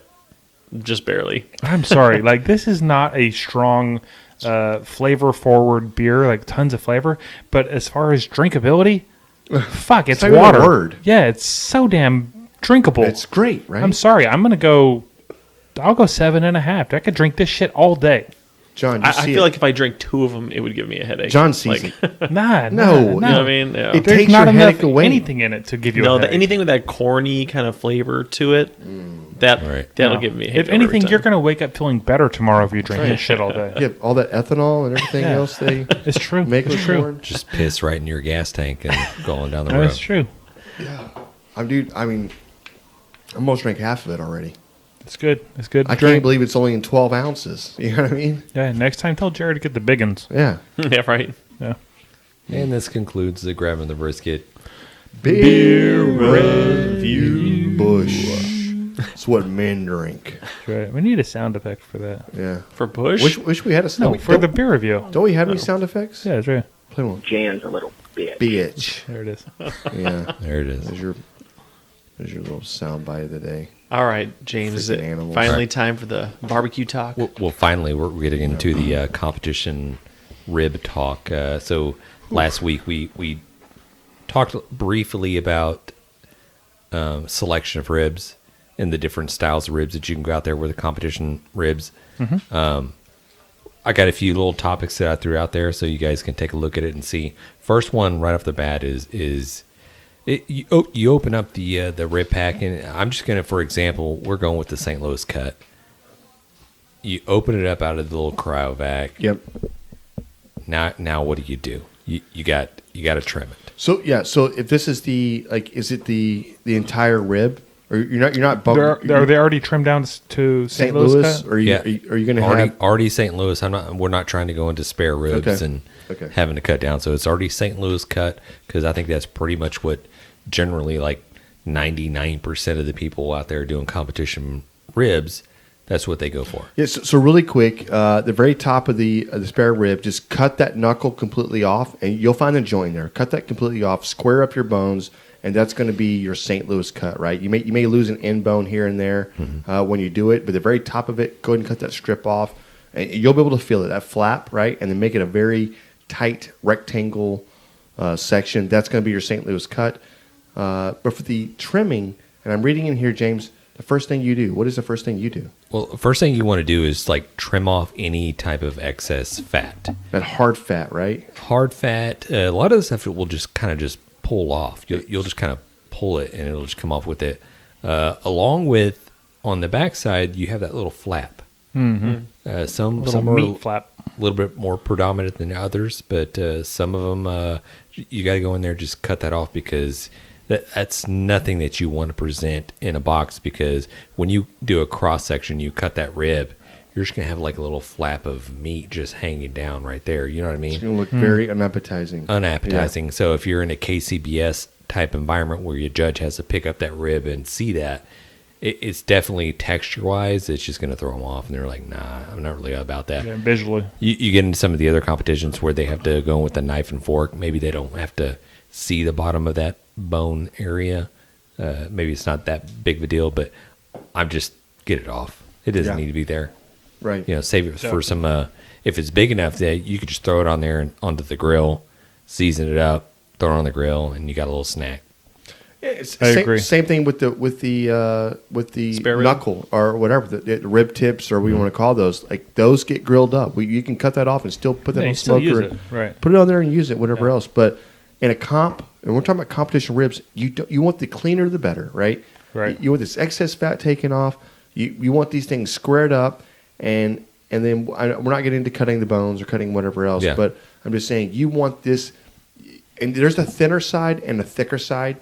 just barely. I'm sorry. Like, this is not a strong flavor forward beer, like tons of flavor. But as far as drinkability, fuck, it's not even a water. word. Yeah, it's so damn drinkable. It's great, right? I'm sorry, I'll go 7.5. I could drink this shit all day. John, I feel like if I drank 2 of them, it would give me a headache. John sees like, it. Nah, No, no. You know what I mean? Yeah. It There's takes not your enough headache away. anything in it to give you No, a headache. anything with that corny kind of flavor to it, Right. that'll No. give me a If hiccup every anything, time. you're going to wake up feeling better tomorrow if you drink this shit all day. Yeah, all that ethanol and everything Yeah. else they It's true. make It's with true. corn. Just piss right in your gas tank and going down the road. That's true. I mean, I almost drank half of it already. It's good. It's good. I can't believe it's only in 12 ounces. You know what I mean? Yeah, next time tell Jared to get the big ones. Yeah. yeah, right. Yeah. And this concludes the Grabbing the Brisket. Beer review. Busch. It's what men drink. That's right. We need a sound effect for that. Yeah. For Busch? Wish we had a No, sound. for the beer review. Don't we have any sound effects? Yeah, that's right. Play one. Jan's a little bitch. Bitch. There it is. Yeah. There it is. There's your little sound bite of the day. All right, James, is Freaking it animals. finally Alright. time for the barbecue talk? Well, finally, we're getting into the competition rib talk. So last week we talked briefly about selection of ribs and the different styles of ribs that you can go out there with the competition ribs. I got a few little topics that I threw out there so you guys can take a look at it and see. First one right off the bat is you open up the rib pack, and I'm just gonna, for example, we're going with the St. Louis cut. You open it up out of the little cryovac. Yep. Now what do? You got to trim it. So yeah. So if this is is it the entire rib, or you're not bumping? Are they already trimmed down to St. Louis, cut? or Yeah. are you going to have? Already St. Louis. We're not trying to go into spare ribs Okay. and Okay. having to cut down. So it's already St. Louis cut, because I think that's pretty much what generally 99% of the people out there doing competition ribs, that's what they go for. Yes. So really quick, the very top of the spare rib, just cut that knuckle completely off, and you'll find the joint there. Cut that completely off. Square up your bones, and that's going to be your St. Louis cut, right? You may lose an end bone here and there when you do it, but the very top of it, go ahead and cut that strip off, and you'll be able to feel it, that flap, right? And then make it a very tight rectangle section. That's going to be your St. Louis cut. But for the trimming, and I'm reading in here, James, the first thing you do. What is the first thing you do? Well, the first thing you want to do is trim off any type of excess fat. That hard fat, right? Hard fat, a lot of the stuff it will just kind of just pull off. You'll just kind of pull it and it'll just come off with it. Along with, on the backside, you have that little flap. Mm-hmm. Some Little are meat flap. a little bit more predominant than others, but some of them, you got to go in there and just cut that off, because that's nothing that you want to present in a box, because when you do a cross section, you cut that rib, you're just going to have a little flap of meat just hanging down right there. You know what I mean? It's going to look very unappetizing. Unappetizing. So if you're in a KCBS type environment where your judge has to pick up that rib and see that, it's definitely texture-wise, it's just going to throw them off, and they're like, nah, I'm not really about that. Yeah, visually. You get into some of the other competitions where they have to go with a knife and fork. Maybe they don't have to see the bottom of that bone area. Maybe it's not that big of a deal, but I'm just get it off. It doesn't need to be there. Right. Save it for some. If it's big enough, that you could just throw it on there and onto the grill, season it up, throw it on the grill, and you got a little snack. I agree. Same thing with the Spare rib? knuckle or whatever, the rib tips, or what you want to call those. Those get grilled up. You can cut that off and still put that Yeah, on you still smoker. use it, right. Put it on there and use it, whatever else. But in a comp, and we're talking about competition ribs, you want the cleaner the better, right? Right. You want this excess fat taken off. You want these things squared up, and then we're not getting into cutting the bones or cutting whatever else. Yeah. But I'm just saying you want this, and there's a thinner side and a thicker side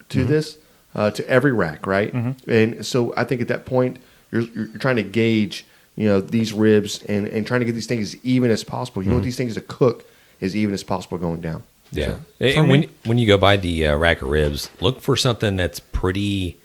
to this. To every rack, right? And so I think at that point you're trying to gauge, these ribs and trying to get these things as even as possible. You want these things to cook as even as possible going down. Yeah. And when you go buy the rack of ribs, look for something that's pretty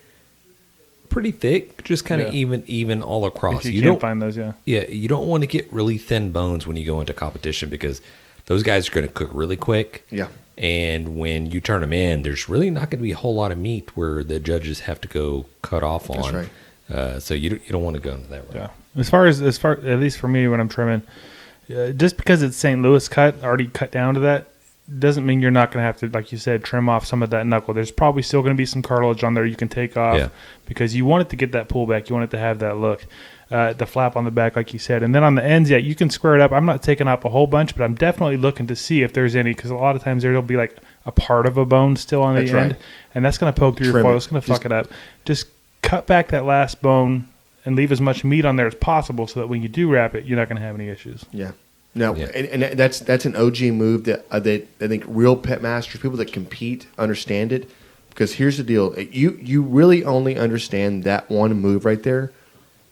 thick, just kind of even all across. If you don't can't find those, yeah. Yeah, you don't want to get really thin bones when you go into competition, because those guys are going to cook really quick. Yeah. And when you turn them in, there's really not going to be a whole lot of meat where the judges have to go cut off on. That's right. So you don't want to go into that route. Yeah. As far at least for me when I'm trimming, just because it's St. Louis cut, already cut down to that, doesn't mean you're not going to have to, like you said, trim off some of that knuckle. There's probably still going to be some cartilage on there you can take off because you want it to get that pullback. You want it to have that look. The flap on the back, like you said. And then on the ends, you can square it up. I'm not taking off a whole bunch, but I'm definitely looking to see if there's any, because a lot of times there'll be like a part of a bone still on the end, right. and that's going to poke through your foil. It's going to fuck it up. Just cut back that last bone and leave as much meat on there as possible so that when you do wrap it, you're not going to have any issues. Yeah. No, and that's an OG move that I think real pet masters, people that compete, understand it. Because here's the deal: you really only understand that one move right there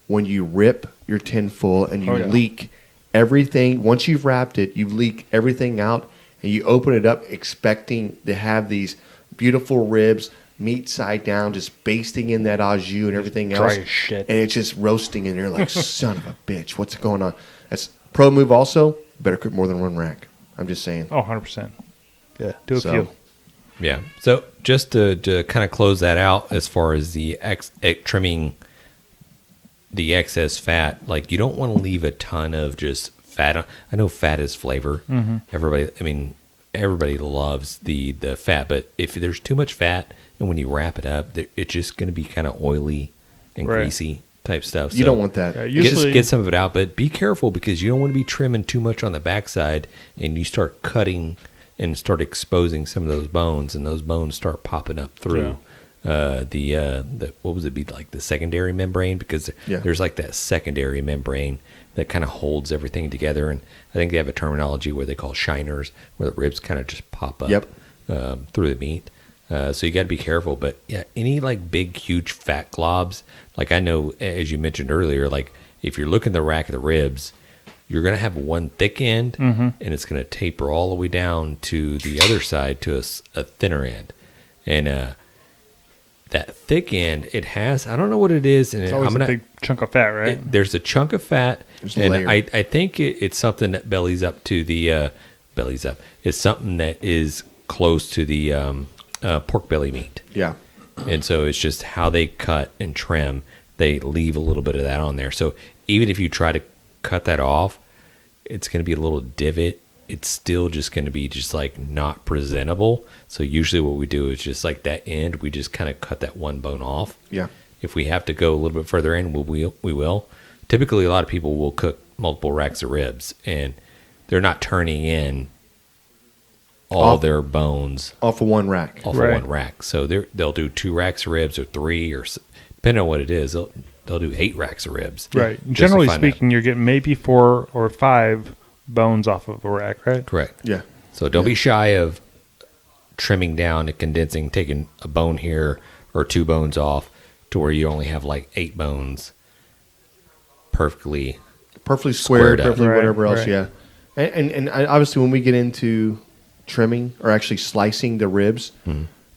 when you rip your tin full and you leak everything. Once you've wrapped it, you leak everything out, and you open it up expecting to have these beautiful ribs, meat side down, just basting in that au jus and everything else. Dry as shit. And it's just roasting in there like, son of a bitch, what's going on? That's pro move also. Better cook more than one rack. I'm just saying. Oh, 100%. Yeah, do a few. Yeah. So just to kind of close that out as far as the trimming the excess fat, like you don't want to leave a ton of just fat. I know fat is flavor. Mm-hmm. Everybody loves the fat, but if there's too much fat and when you wrap it up, it's just going to be kind of oily and greasy type stuff. You don't want that. Get some of it out, but be careful because you don't want to be trimming too much on the backside and you start cutting and start exposing some of those bones, and those bones start popping up through the what was it be like the secondary membrane, because there's like that secondary membrane that kind of holds everything together, and I think they have a terminology where they call shiners, where the ribs kind of just pop up through the meat. So you got to be careful, but any like big, huge fat globs, like I know, as you mentioned earlier, like if you're looking at the rack of the ribs, you're going to have one thick end, and it's going to taper all the way down to the other side to a thinner end. And that thick end, it has, I don't know what it is. And it's always a big chunk of fat, right? There's a chunk of fat, and I think it's something that bellies up to the, it's something that is close to the pork belly meat. Yeah. And so it's just how they cut and trim, they leave a little bit of that on there. So even if you try to cut that off, it's going to be a little divot. It's still just going to be just like not presentable. So usually what we do is just like that end, we just kind of cut that one bone off. Yeah. If we have to go a little bit further in, we will. Typically, a lot of people will cook multiple racks of ribs, and they're not turning in all their bones off of one rack. So they'll do 2 racks of ribs or 3, or depending on what it is, they'll do 8 racks of ribs. Right. Generally speaking, you're getting maybe 4 or 5 bones off of a rack, right? Correct. Yeah. So don't be shy of trimming down and condensing, taking a bone here or 2 bones off to where you only have like 8 bones perfectly squared, up. perfectly whatever else. Yeah. And obviously when we get into trimming or actually slicing the ribs,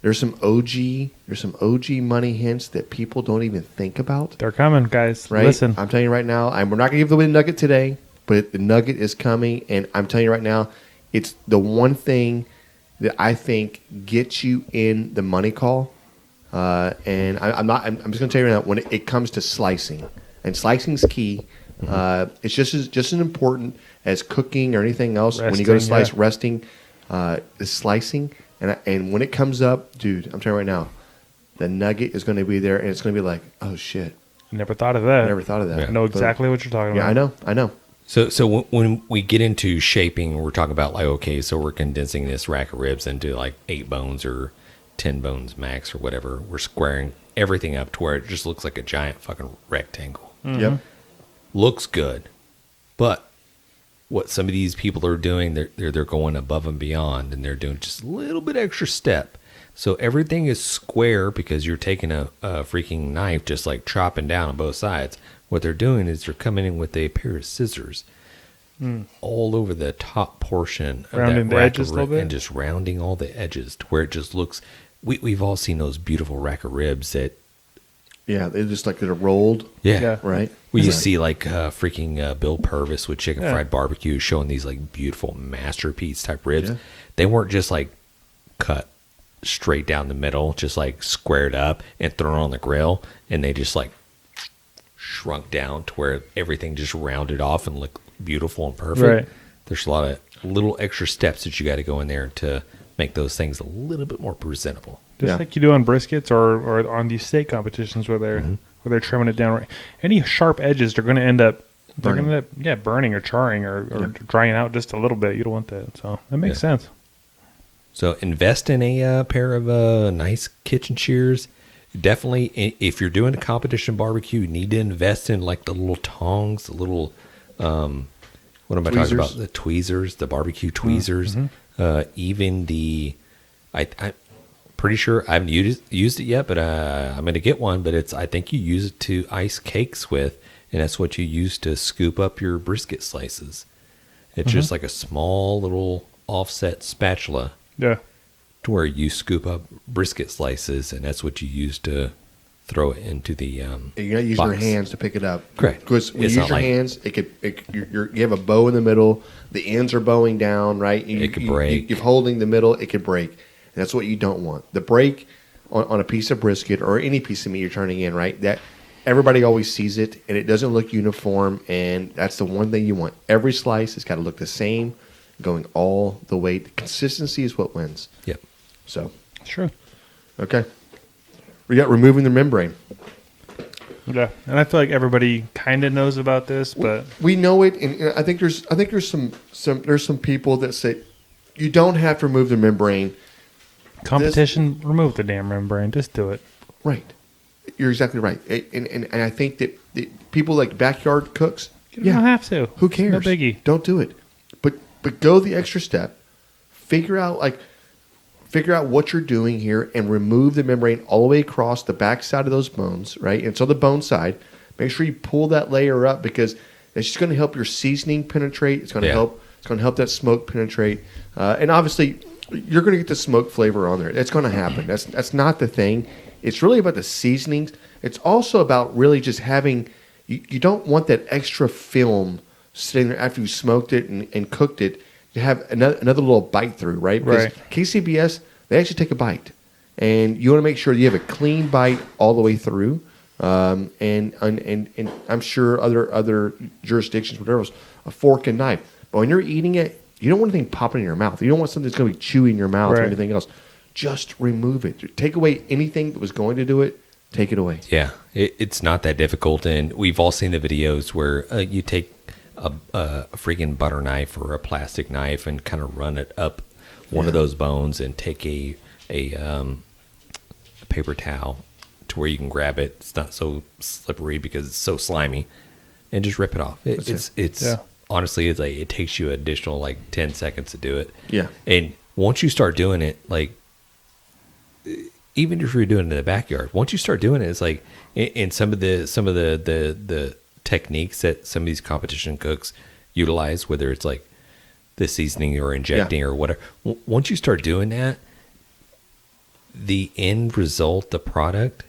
there's some OG money hints that people don't even think about. They're coming, guys. Right? Listen, I'm telling you right now, we're not going to give away the nugget today, but the nugget is coming, and I'm telling you right now, it's the one thing that I think gets you in the money call. And I'm just going to tell you right now, when it comes to slicing, and slicing's key. It's just as important as cooking or anything else. When you go to slice, resting, the slicing, and when it comes up, dude, I'm telling you right now, the nugget is going to be there, and it's going to be like, oh shit, never thought of that. Yeah. I know exactly what you're talking about. Yeah, I know. So when we get into shaping, we're talking about like, okay, so we're condensing this rack of ribs into like 8 bones or 10 bones max or whatever. We're squaring everything up to where it just looks like a giant fucking rectangle. Yep. Looks good, but what some of these people are doing, they're going above and beyond, and they're doing just a little bit extra step. So everything is square because you're taking a freaking knife, just like chopping down on both sides. What they're doing is they're coming in with a pair of scissors all over the top portion of rounding that the rack edges of a little bit, and just rounding all the edges to where it just looks. We've all seen those beautiful rack of ribs that. Yeah, they're just like they're rolled. Yeah. Right. Well, you see like freaking Bill Purvis with Chicken Fried Barbecue showing these like beautiful masterpiece type ribs. Yeah. They weren't just like cut straight down the middle, just like squared up and thrown on the grill, and they just like shrunk down to where everything just rounded off and beautiful and perfect. Right. There's a lot of little extra steps that you got to go in there to make those things a little bit more presentable. Just like you do on briskets or on these steak competitions where they're trimming it down. Right. Any sharp edges, they're going to end up burning or charring or drying out just a little bit. You don't want that. So that makes sense. So invest in a pair of nice kitchen shears. Definitely, if you're doing a competition barbecue, you need to invest in like the little tongs, the little, what am I talking about? The tweezers, the barbecue tweezers. Even the, I'm pretty sure I haven't used it yet, but I'm going to get one. But I think you use it to ice cakes with, and that's what you use to scoop up your brisket slices. It's just like a small little offset spatula. Yeah. To where you scoop up brisket slices, and that's what you use to throw it into the You're not using box. your hands to pick it up. Correct. Because when It's you use not your like- hands, you have a bow in the middle. The ends are bowing down, right? It could break. You're holding the middle. It could break. And that's what you don't want. The break on a piece of brisket or any piece of meat you're turning in, right? That everybody always sees it, and it doesn't look uniform. And that's the one thing you want. Every slice has got to look the same, going all the way. The consistency is what wins. Yep. So, Sure. okay. We got removing the membrane. Yeah. And I feel like everybody kind of knows about this, but We know it, and I think there's some people that say you don't have to remove the membrane. competition, remove the damn membrane. Just do it. Right, you're exactly right, and I think that people like backyard cooks. You don't have to. Who It's cares? no biggie. Don't do it, but go the extra step. Figure out what you're doing here and remove the membrane all the way across the back side of those bones, right? And so the bone side, make sure you pull that layer up because it's just going to help your seasoning penetrate. It's going to help. It's going to help that smoke penetrate, and obviously, you're going to get the smoke flavor on there. That's going to happen. That's not the thing. It's really about the seasonings. It's also about really just having. You don't want that extra film sitting there after you smoked it and cooked it. To have another little bite through, right? Because Right. KCBS, they actually take a bite, and you want to make sure you have a clean bite all the way through. And I'm sure other jurisdictions, whatever, else, a fork and knife. But when you're eating it, you don't want anything popping in your mouth. You don't want something that's going to be chewy in your mouth or Right. anything else. Just remove it. Take away anything that was going to do it. Take it away. Yeah, it's not that difficult, and we've all seen the videos where you take a freaking butter knife or a plastic knife and kind of run it up one of those bones, and take a paper towel to where you can grab it. It's not so slippery because it's so slimy, and just rip it off. It's honestly, it's like it takes you additional like 10 seconds to do it. Yeah. And once you start doing it, like even if you're doing it in the backyard, once you start doing it, it's like in some of the techniques that some of these competition cooks utilize, whether it's like the seasoning or injecting or whatever. Once you start doing that, the end result, the product,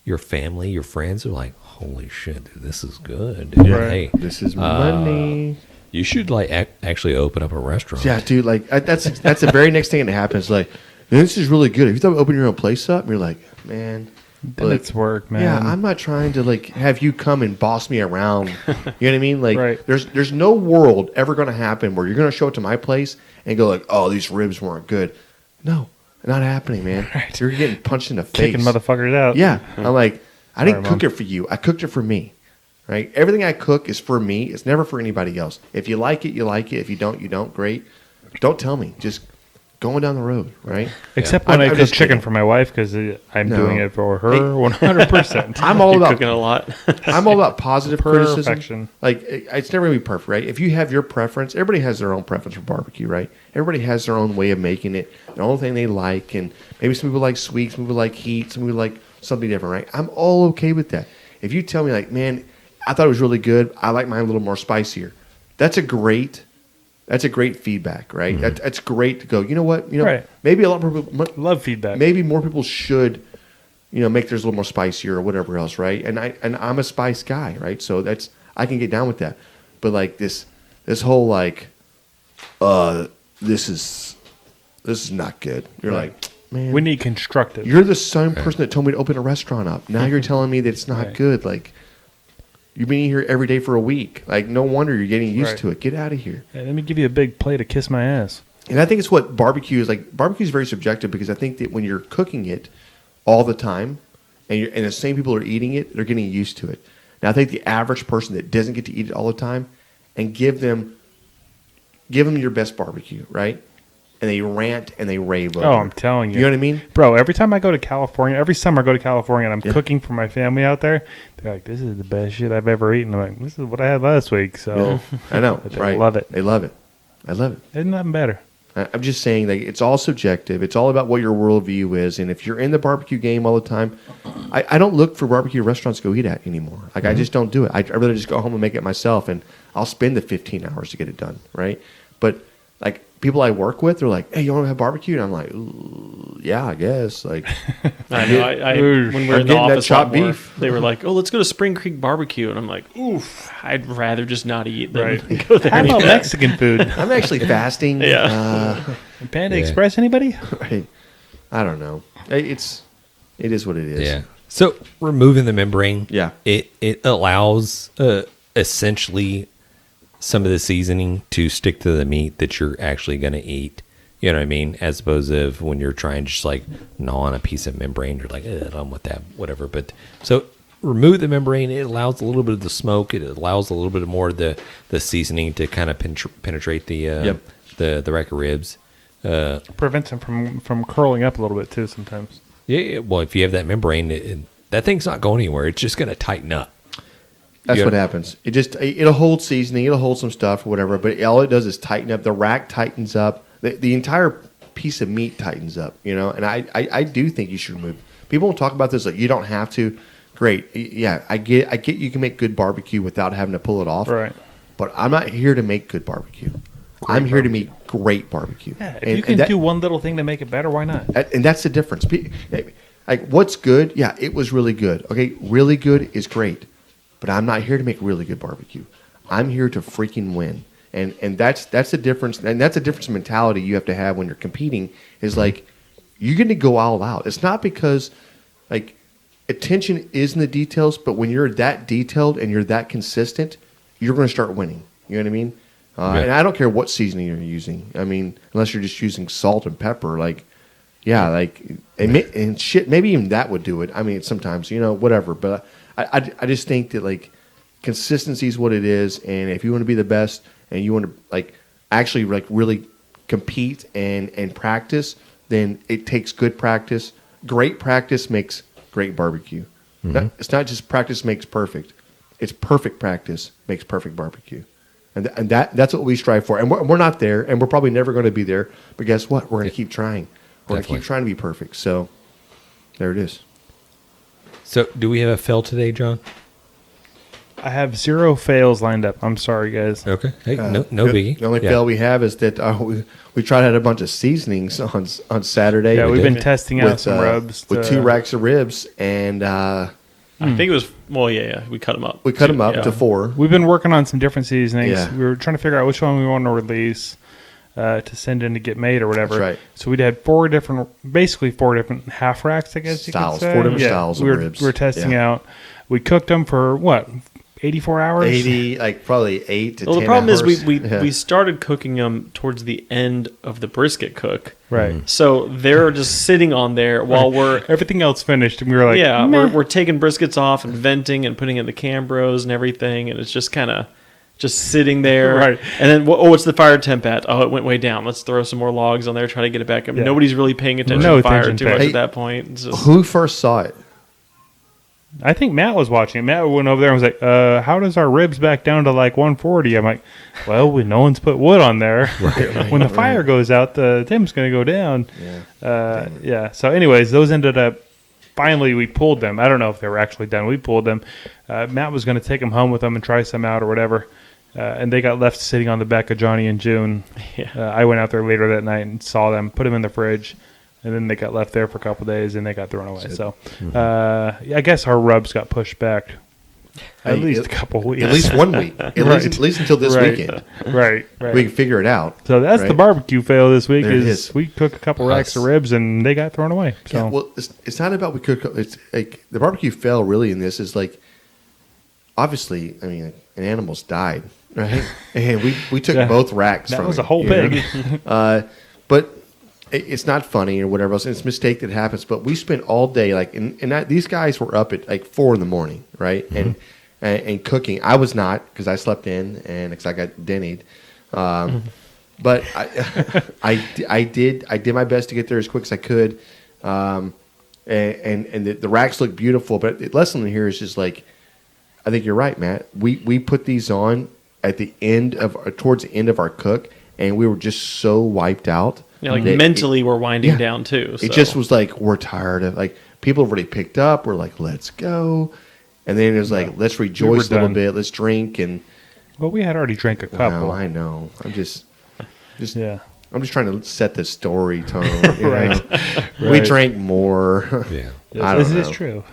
your family, your friends are like, holy shit, dude, this is good. Dude. Right. Hey, This is money. you should like actually open up a restaurant. Yeah, dude. Like that's the very next thing that happens. Like, this is really good. If you thought about opening your own place up, you're like, man. Then like, it's work, man. Yeah, I'm not trying to like have you come and boss me around. You know what I mean? Like, Right. there's no world ever going to happen where you're going to show up to my place and go like, oh, these ribs weren't good. No, not happening, man. Right. You're getting punched in the face. Kicking motherfuckers out. Yeah, I'm like, I didn't Sorry, cook it for you. I cooked it for me. Right? Everything I cook is for me. It's never for anybody else. If you like it, you like it. If you don't, you don't. Great. Don't tell me. Just going down the road, right? Except when I'm I cook just chicken kidding. for my wife because I'm No. doing it for her 100%. I'm all You're about cooking a lot. I'm all about positive criticism. Perfection. Like it's never gonna be perfect, right? If you have your preference, everybody has their own preference for barbecue, right? Everybody has their own way of making it, their own thing they like, and maybe some people like sweet, some people like heat, some people like something different, right? I'm all okay with that. If you tell me like, man, I thought it was really good, I like mine a little more spicier. That's a great feedback, right? That's great to go. You know what? You know, Right. maybe a lot more people. Love feedback. Maybe more people should, make theirs a little more spicier or whatever else, right? And I'm a spice guy, right? So I can get down with that. But like this whole like, this is not good. You're Right. like, man, We need constructive. you're the same person that told me to open a restaurant up. Now you're telling me that it's not Right. good. Like, You've been here every day for a week. Like, no wonder you're getting used Right. to it. Get out of here. Hey, let me give you a big plate of kiss my ass. And I think it's what barbecue is like. Barbecue is very subjective because I think that when you're cooking it all the time, and the same people are eating it, they're getting used to it. Now, I think the average person that doesn't get to eat it all the time, and give them your best barbecue, right? And they rant and they rave over. Oh, I'm telling you. You know what I mean? Bro, every time I go to California, every summer I go to California and I'm cooking for my family out there, they're like, this is the best shit I've ever eaten. I'm like, this is what I had last week. So I know, But they right? love it. They love it. I love it. There's nothing better. I'm just saying that it's all subjective. It's all about what your worldview is. And if you're in the barbecue game all the time, I don't look for barbecue restaurants to go eat at anymore. Like, I just don't do it. I'd rather just go home and make it myself, and I'll spend the 15 hours to get it done, right? But, like, people I work with, they're like, hey, you want to have barbecue? And I'm like, ooh, yeah, I guess. Like, I know. When we were I'm in the getting that office, chopped a lot more, beef. they were like, "Oh, let's go to Spring Creek Barbecue," and I'm like, "Oof, I'd rather just not eat than Right. go there." How about Mexican food? I'm actually fasting. Yeah. Panda Yeah. Express, anybody? Right. I don't know. It is what it is. Yeah. So removing the membrane, Yeah. it allows essentially some of the seasoning to stick to the meat that you're actually going to eat. You know what I mean? As opposed to when you're trying to just like gnaw on a piece of membrane, you're like, I don't want that, whatever. But so remove the membrane. It allows a little bit of the smoke. It allows a little bit more of the seasoning to kind of penetrate the rack of ribs. Prevents them from curling up a little bit too sometimes. Yeah. Well, if you have that membrane, that thing's not going anywhere. It's just going to tighten up. That's Yeah. what happens. It'll hold seasoning, it'll hold some stuff or whatever, but all it does is tighten up. The rack tightens up. The entire piece of meat tightens up, you know. And I do think you should remove. People don't talk about this like you don't have to. Great, yeah, I get you can make good barbecue without having to pull it off. Right. But I'm not here to make good barbecue. I'm here to make great barbecue. Yeah, if you can do one little thing to make it better, why not? And that's the difference. Like, what's good? Yeah, it was really good. Okay, really good is great. But I'm not here to make really good barbecue. I'm here to freaking win. And that's the difference. And that's a difference in mentality you have to have when you're competing is like, you're going to go all out. It's not because, like, attention is in the details, but when you're that detailed and you're that consistent, you're going to start winning. You know what I mean? And I don't care what seasoning you're using. I mean, unless you're just using salt and pepper, like, yeah, like, and shit, maybe even that would do it. I mean, sometimes, you know, whatever. But I just think that, like, consistency is what it is. And if you want to be the best and you want to, like, actually, like, really compete and practice, then it takes good practice. Great practice makes great barbecue. It's not just practice makes perfect. It's perfect practice makes perfect barbecue. And that's what we strive for. And we're not there, and we're probably never going to be there. But guess what? We're going to keep trying. We're going to keep trying to be perfect. So there it is. So do we have a fail today, John? I have 0 fails lined up. I'm sorry, guys. Okay. Hey, no biggie. The only fail we have is that we tried out a bunch of seasonings on Saturday. Yeah, we've did. been testing out some rubs. with 2 racks of ribs, and I think it was. Well, yeah. We cut them up. we cut them up Yeah. to 4. We've been working on some different seasonings. Yeah. We were trying to figure out which one we want to release to send in to get made or whatever. That's right. So we'd had 4 different half racks, I guess Styles, you could say. 4 different styles of we were, ribs. We were testing Yeah. out. We cooked them for, what, 84 hours? 80, like probably 8 to 10 Well, the problem hours. is we Yeah. we started cooking them towards the end of the brisket cook. Right. So they're just sitting on there while we're Everything else finished, and we were like, we're taking briskets off and venting and putting in the Cambros and everything, and it's just kind of just sitting there. Right. And then what's the fire temp at? Oh, it went way down. Let's throw some more logs on there, try to get it back up. Yeah. Nobody's really paying attention No to fire attention too paid. much Hey, at that point. It's just, Who first saw it? I think Matt was watching it. Matt went over there and was like, how does our ribs back down to like 140? I'm like, well, no one's put wood on there. When the fire goes out, the temp's going to go down. Yeah. So anyways, those ended up, finally we pulled them. I don't know if they were actually done. We pulled them. Matt was going to take them home with him and try some out or whatever. And they got left sitting on the back of Johnny and June. Yeah. I went out there later that night and saw them, put them in the fridge. And then they got left there for a couple of days, and they got thrown away. So, I guess our rubs got pushed back at least a couple weeks. At least 1 week. At least until this weekend. Right. We can figure it out. So that's the right? barbecue fail this week. There it Is is. we cooked a couple racks of ribs, and they got thrown away. So Yeah, well, it's not about we cook. It's like the barbecue fail really in this is like obviously, I mean, an animal's died, right? And we took both racks That from was it, a whole you know? pig. But it's not funny or whatever else. It's a mistake that happens. But we spent all day these guys were up at like 4 a.m, right? And cooking. I was not because I slept in and because I got dennied. But I did my best to get there as quick as I could. And the racks look beautiful. But the lesson here is just like, I think you're right, Matt. We put these on at the end towards the end of our cook, and we were just so wiped out. Yeah, like that mentally, we're winding down too. So. It just was like, we're tired of, like, people have already picked up. We're like, let's go. And then it was like, let's rejoice a little bit. Let's drink. And Well, we had already drank a couple. no, I know. I'm just Yeah. I'm just trying to set the story tone. Right. We Right. drank more. Yeah. I don't This know. is true.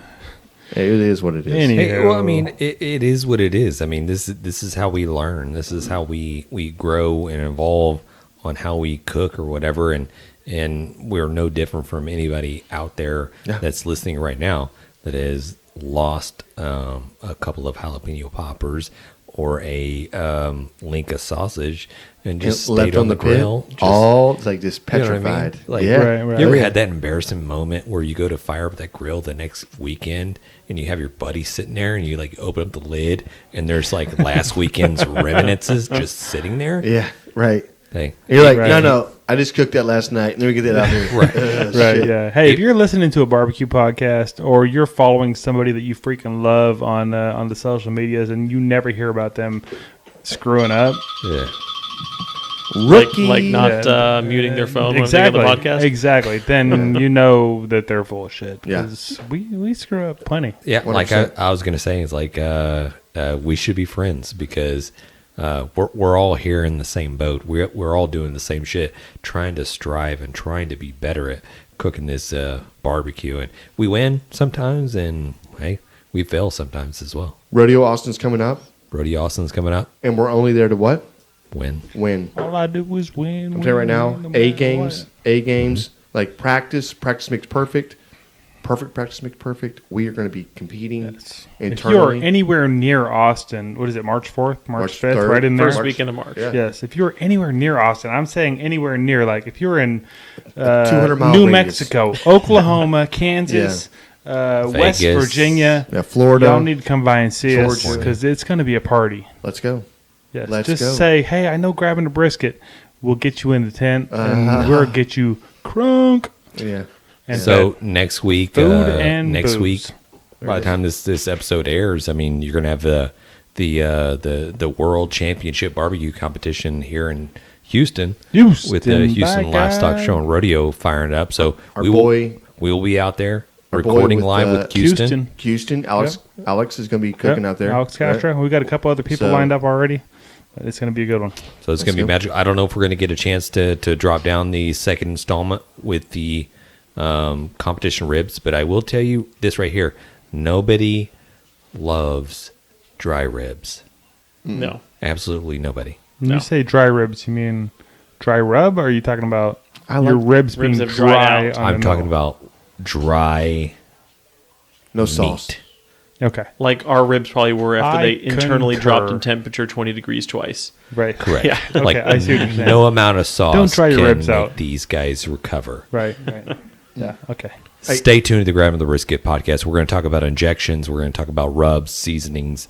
It is what it is. Anyway. Hey, well, I mean, it is what it is. I mean, this is how we learn. This is how we grow and evolve on how we cook or whatever. And we're no different from anybody out there that's listening right now that has lost a couple of jalapeno poppers or a link of sausage and just left stayed on the grill. pit, all like just You know what I mean? petrified. Like, yeah. Right. You ever Yeah. had that embarrassing moment where you go to fire up that grill the next weekend and you have your buddy sitting there and you like open up the lid and there's like last weekend's remnants just sitting there? Yeah, right. Hey, You're like, Right. no, I just cooked that last night. Let me get that out here. Right. Right, Shit. yeah. Hey, if you're listening to a barbecue podcast or you're following somebody that you freaking love on the social medias and you never hear about them screwing up, yeah. Rookie. like not muting their phone exactly, when they go on the podcast. exactly, then you know that they're full of shit. Yeah. 'Cause we screw up plenty. Yeah, like 100%. I was going to say, it's like we should be friends because we're all here in the same boat. We're all doing the same shit, trying to strive and trying to be better at cooking this barbecue. And we win sometimes, and hey, we fail sometimes as well. Rodeo Austin's coming up, Brody Austin's coming up. and we're only there to what? Win. Win. All I do is win. I'm telling you right now, no A matter games, what. A games, like practice makes perfect. Perfect practice makes perfect. We are going to be competing If internally. you're anywhere near Austin, what is it, March 4th, March 5th, 3rd, right in there? First March- weekend of March. Yeah. Yes, if you're anywhere near Austin, I'm saying anywhere near, like if you're in 200-mile New radius. Mexico, Oklahoma, Kansas, West Vegas. Virginia, Yeah, Florida. y'all need to come by and see us Georgia. because it's going to be a party. Let's go. Yes, Let's just go. say, hey, I know grabbing a brisket. We'll get you in the tent and we'll get you crunk. Yeah. And So next week, food and next booze. week, by the time this episode airs, I mean, you're gonna have the world championship barbecue competition here in Houston, with the Houston by Livestock God. Show and Rodeo firing up. So Our we will be out there Our boy recording with, live with Houston. Houston, Alex is going to be cooking out there. Alex Castro. We got a couple other people So- lined up already. It's going to be a good one. So it's going to be go. magic. I don't know if we're going to get a chance to drop down the second installment with the competition ribs, but I will tell you this right here: nobody loves dry ribs. No. Absolutely nobody. When No. you say dry ribs, you mean dry rub, or are you talking about I your like- ribs Ribs being have dried dry? out. on I'm the talking middle? about dry No sauce. meat. Okay, Like our ribs probably were after I they internally dropped concur. in temperature 20 degrees twice. right, Correct. Yeah. Like Okay, I see what you're saying. no amount of sauce Don't try your can ribs make out. these guys recover. right. Yeah, okay. Stay tuned to the Grab of the Brisket podcast. We're going to talk about injections. We're going to talk about rubs, seasonings,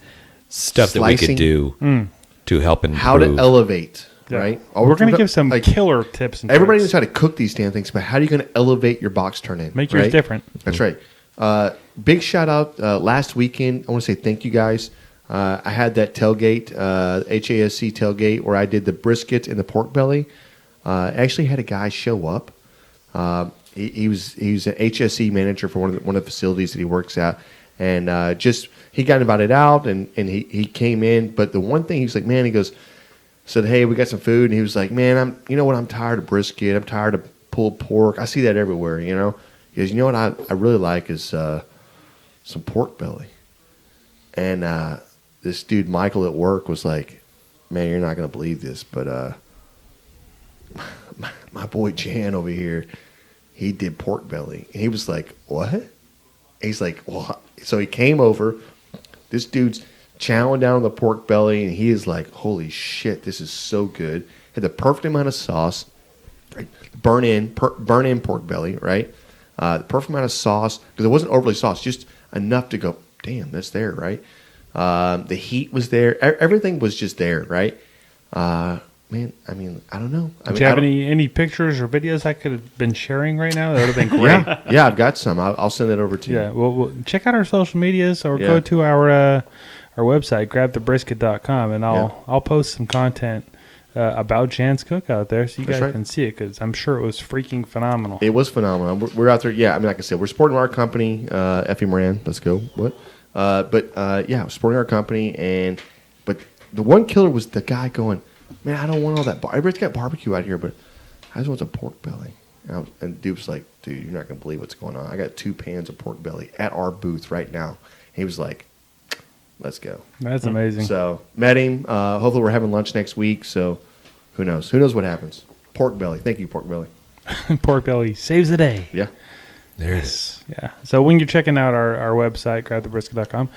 stuff that we Slicing. could do to help improve. How to elevate, Yeah. right? We're going to give some like, killer tips. And everybody knows tricks. how to cook these damn things, but how are you going to elevate your box turn in? Make yours right? different. That's right. Big shout out last weekend. I want to say thank you guys. I had that tailgate, HASC tailgate, where I did the brisket and the pork belly. I actually had a guy show up. He was an HSE manager for one of the facilities that he works at, and he got invited out and he came in. But the one thing he was like, man, he goes, said, hey, we got some food, and he was like, man, I'm tired of brisket. I'm tired of pulled pork. I see that everywhere, you know. He goes, you know what I really like is some pork belly. And this dude Michael at work was like, man, you're not gonna believe this, but my boy Jan over here, he did pork belly. And he was like, what? And he's like, well, so he came over. This dude's chowing down on the pork belly, and he is like, "Holy shit, this is so good!" Had the perfect amount of sauce, right? Burn in pork belly, right? The perfect amount of sauce because it wasn't overly sauce, just enough to go, "Damn, that's there," right? The heat was there, everything was just there, right? Man, I mean, I don't know. Do you have any pictures or videos I could have been sharing right now? That would have been great. Yeah, I've got some. I'll send that over to you. Yeah, well, check out our social medias or go to our website, grabthebrisket.com, and I'll post some content about Jan's Cookout there so you guys can see it because I'm sure it was freaking phenomenal. It was phenomenal. We're out there. Yeah, I mean, like I said, we're supporting our company, Effie Moran. Let's go. What? We're supporting our company. But the one killer was the guy going, "Man, I don't want all that. Everybody's got barbecue out here, but I just want some pork belly." And Duke's like, "Dude, you're not going to believe what's going on. I got 2 pans of pork belly at our booth right now." And he was like, "Let's go." That's amazing. So, met him. Hopefully we're having lunch next week. So, who knows? Who knows what happens? Pork belly. Thank you, pork belly. Pork belly saves the day. Yeah. There it is. Yeah. So when you're checking out our website, grabthebrisket.com,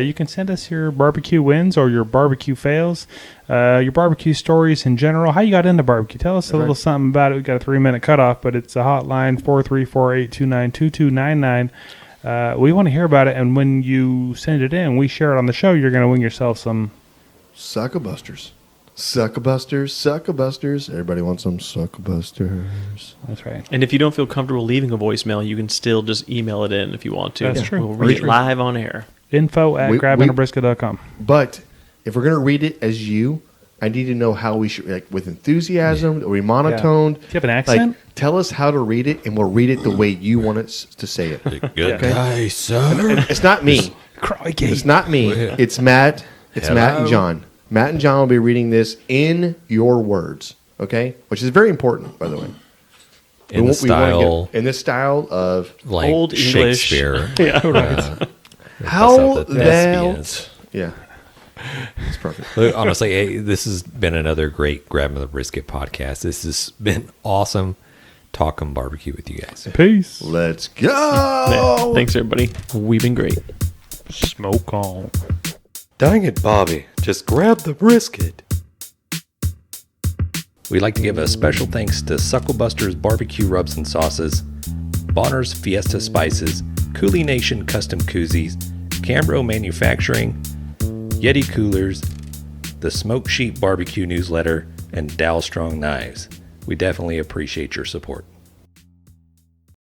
you can send us your barbecue wins or your barbecue fails, your barbecue stories in general. How you got into barbecue? Tell us a little something about it. We got a 3-minute cutoff, but it's a hotline 434-829-2299. We want to hear about it, and when you send it in, we share it on the show. You're going to win yourself some Sucklebusters. Sucklebusters. Everybody wants some Sucklebusters. That's right. And if you don't feel comfortable leaving a voicemail, you can still just email it in if you want to. That's true. We'll read it live on air. info@grabandabrisket.com. But if we're going to read it as you, I need to know how we should, like with enthusiasm, are we monotoned? Do you have an accent? Like, tell us how to read it, and we'll read it the way you want us to say it. Good guy, sir. It's not me. Crikey. It's not me. It's Matt. It's Matt and John. Matt and John will be reading this in your words, okay? Which is very important, by the way. In the style, in this style of like Old English. Shakespeare. Yeah, how the thou. thespians. Yeah, it's perfect. Look, honestly, hey, this has been another great Grabbing the Brisket podcast. This has been awesome talking barbecue with you guys. Peace. Let's go. Yeah. Thanks, everybody. We've been great. Smoke on. Dang it, Bobby. Just grab the brisket. We'd like to give a special thanks to Sucklebusters Barbecue Rubs and Sauces, Bolner's Fiesta Spices, CoolieNation Custom Koozies, Cambro Manufacturing, YETI Coolers, the Smoke Sheep Barbecue Newsletter, and Dalstrong Knives. We definitely appreciate your support.